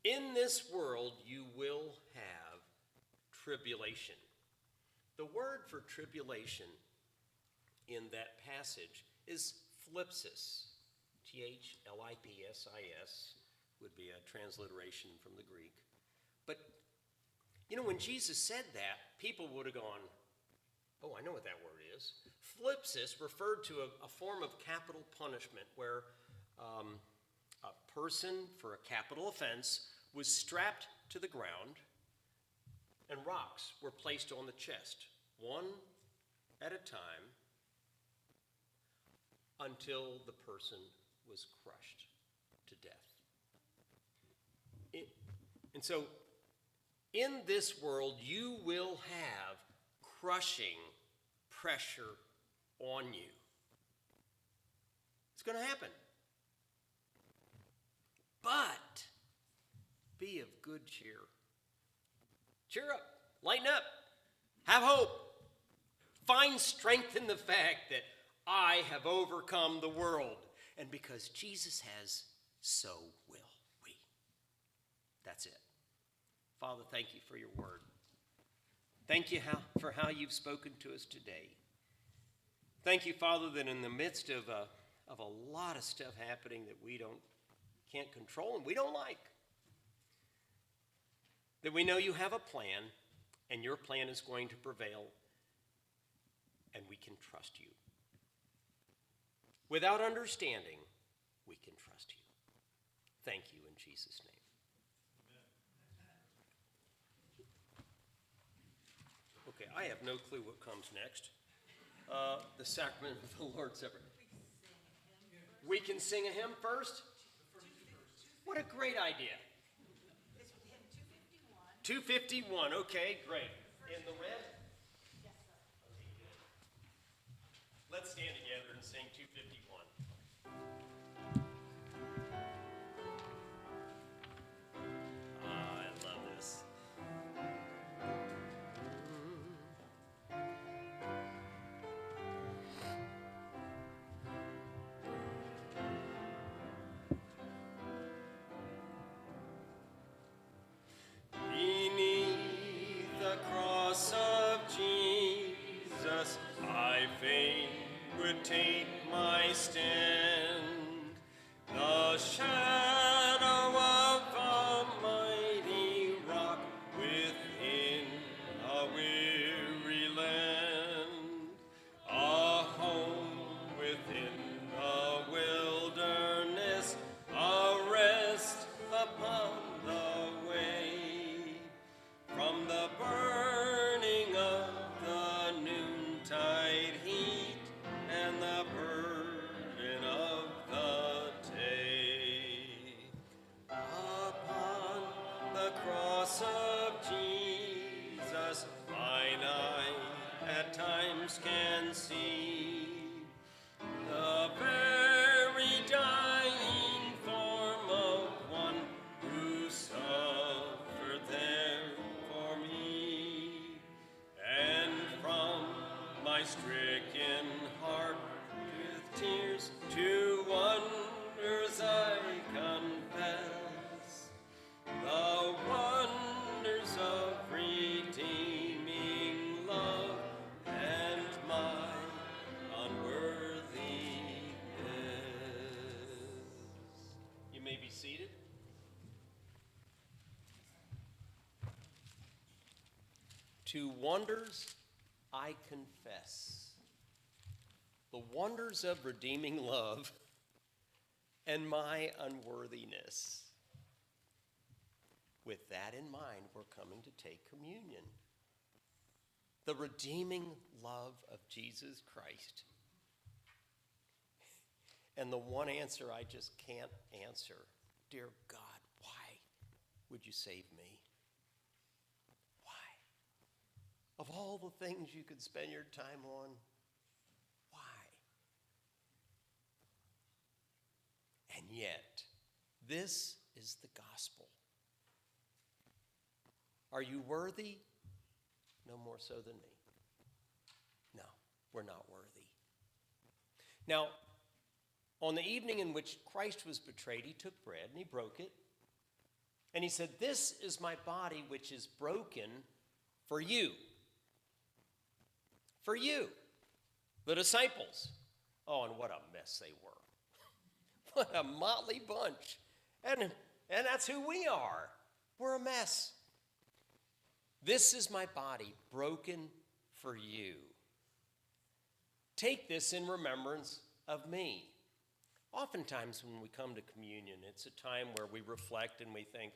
In this world you will have tribulation. The word for tribulation in that passage is thlipsis. Thlipsis would be a transliteration from the Greek. But, when Jesus said that, people would have gone, oh, I know what that word is. Thlipsis referred to a form of capital punishment where a person for a capital offense was strapped to the ground and rocks were placed on the chest, one at a time, until the person was crushed to death. And so, in this world, you will have crushing pressure on you. It's going to happen. But be of good cheer. Cheer up. Lighten up. Have hope. Find strength in the fact that I have overcome the world. And because Jesus has, so will we. That's it. Father, thank you for your word. Thank you for how you've spoken to us today. Thank you, Father, that in the midst of a lot of stuff happening that we can't control and we don't like, that we know you have a plan and your plan is going to prevail and we can trust you. Without understanding, we can trust you. Thank you in Jesus' name. Okay, I have no clue what comes next. The sacrament of the Lord's Supper. We can sing a hymn first? What a great idea. 251, okay, great. In the red? Yes, sir. Okay, good. Let's stand together and sing 251. I love this. Beneath the cross of Jesus, I fain would take my stand. The shadow of a mighty rock within a weary land, a home within the wilderness, a rest upon the way. From the burning of the noontide heat and the burden of the day, upon the cross of Jesus, mine eye at times can see the very dying form of one who suffered there for me. And from my stricken heart with tears to wonders I confess, the wonders of redeeming love and my unworthiness. You may be to wonders I confess, the wonders of redeeming love and my unworthiness. With that in mind, we're coming to take communion. The redeeming love of Jesus Christ. And the one answer I just can't answer, dear God, why would you save me? Why? Of all the things you could spend your time on, why? And yet, this is the gospel. Are you worthy? No more so than me. No, we're not worthy. Now, on the evening in which Christ was betrayed, he took bread and he broke it. And he said, "This is my body which is broken for you." For you, the disciples. Oh, and what a mess they were. What a motley bunch. And that's who we are. We're a mess. This is my body broken for you. Take this in remembrance of me. Oftentimes when we come to communion, it's a time where we reflect and we think,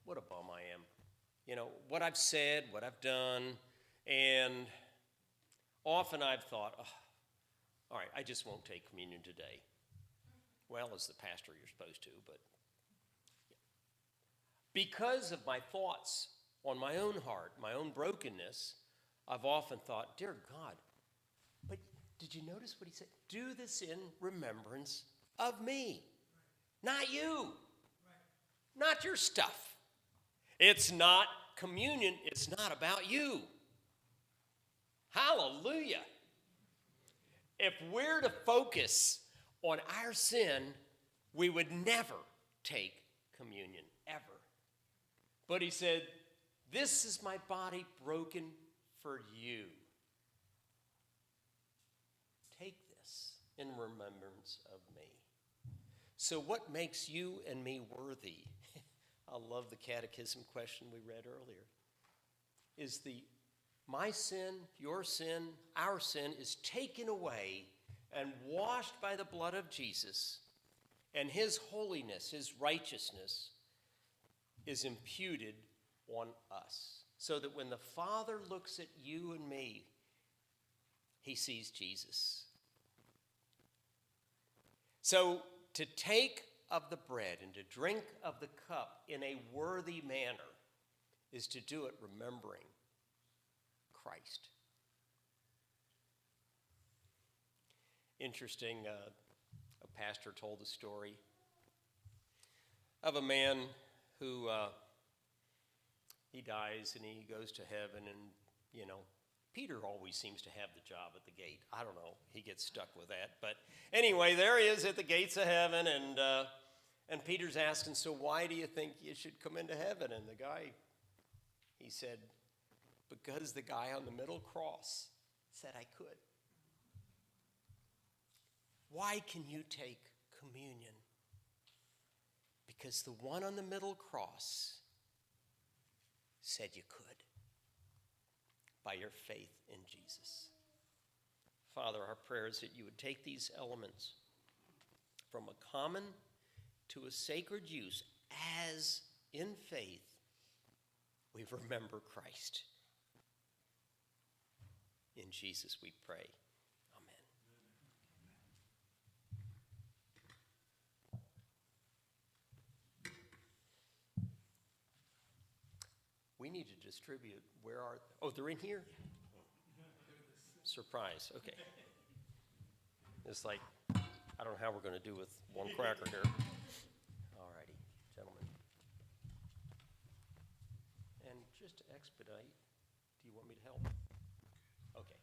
what a bum I am. You know, what I've said, what I've done, and often I've thought, oh, all right, I just won't take communion today. Well, as the pastor, you're supposed to, but because of my thoughts on my own heart, my own brokenness, I've often thought, dear God, but did you notice what he said? Do this in remembrance of me, not you, not your stuff. It's not communion. It's not about you. Hallelujah. If we're to focus on our sin, we would never take communion, ever. But he said, this is my body broken for you. Take this in remembrance of me. So what makes you and me worthy? I love the catechism question we read earlier. Is my sin, your sin, our sin is taken away and washed by the blood of Jesus, and his holiness, his righteousness is imputed on us, so that when the Father looks at you and me, he sees Jesus. So to take of the bread and to drink of the cup in a worthy manner is to do it remembering Christ. Interesting, a pastor told a story of a man who he dies and he goes to heaven, and you know, Peter always seems to have the job at the gate. I don't know, he gets stuck with that, but anyway, there he is at the gates of heaven, and Peter's asking, so why do you think you should come into heaven? And the guy, he said, because the guy on the middle cross said I could. Why can you take communion? Because the one on the middle cross said you could by your faith in Jesus. Father, our prayer is that you would take these elements from a common to a sacred use as in faith we remember Christ. In Jesus we pray. Amen. We need to distribute. Where are they? Oh, they're in here? Surprise. Okay. It's like, I don't know how we're going to do with one cracker here. All righty, gentlemen. And just to expedite, do you want me to help? Okay.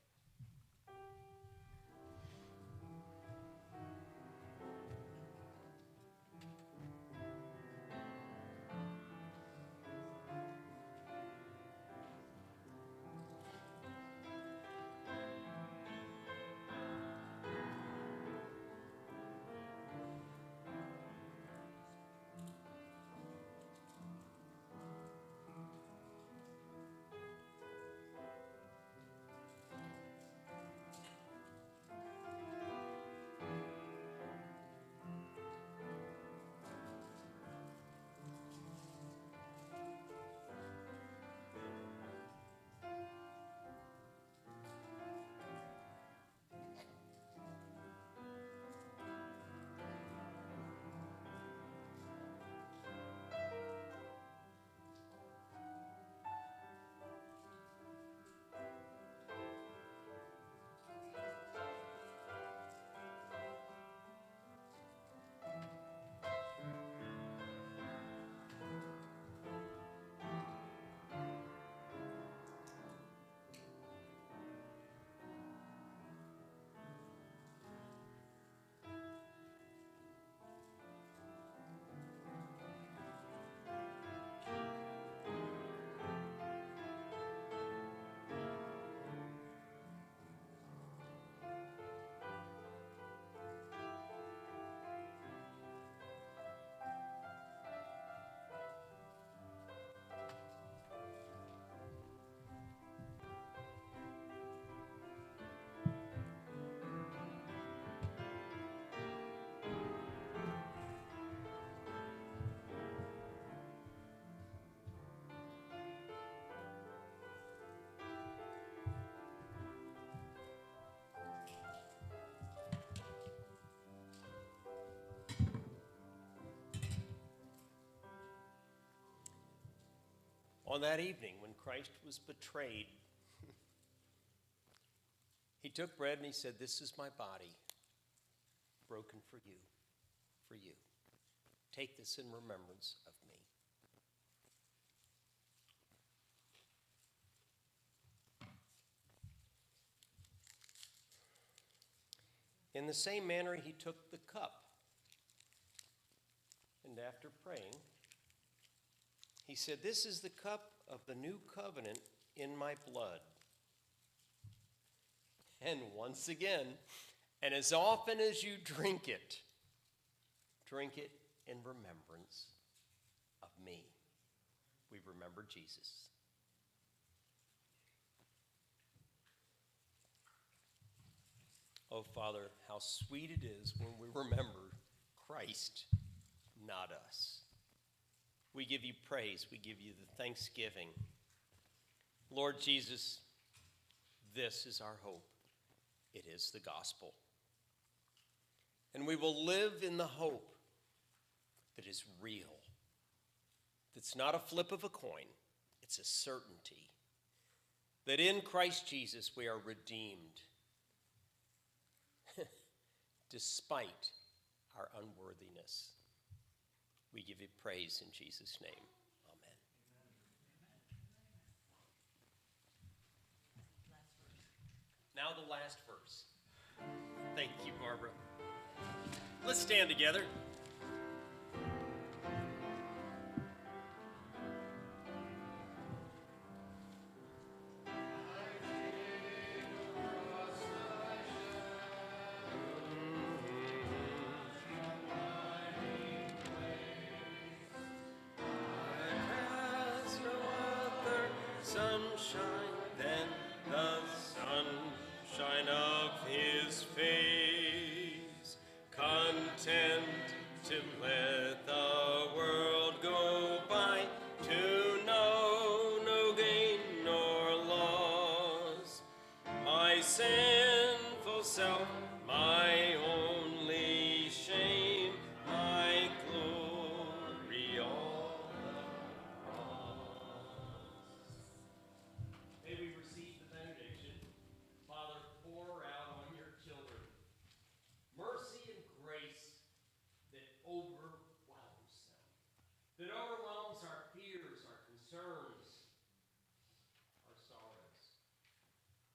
on that evening when Christ was betrayed, he took bread and he said, "This is my body, broken for you, for you. Take this in remembrance of me." In the same manner, he took the cup, and after praying, he said, "This is the cup of the new covenant in my blood. And once again, and as often as you drink it in remembrance of me." We remember Jesus. Oh, Father, how sweet it is when we remember Christ, not us. We give you praise. We give you the thanksgiving. Lord Jesus, this is our hope. It is the gospel. And we will live in the hope that is real. That's not a flip of a coin. It's a certainty that in Christ Jesus we are redeemed despite our unworthiness. We give you praise in Jesus' name. Amen. Now the last verse. Thank you, Barbara. Let's stand together. Sunshine than the sunshine of his face, content to let the world go by, to know no gain nor loss. My sinful self, my only shame, my glory all. May we receive the benediction. Father, pour out on your children mercy and grace that overwhelms them, that overwhelms our fears, our concerns, our sorrows.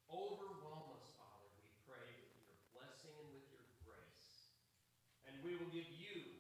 Overwhelm us, Father, we pray, with your blessing and with your grace. And we will give you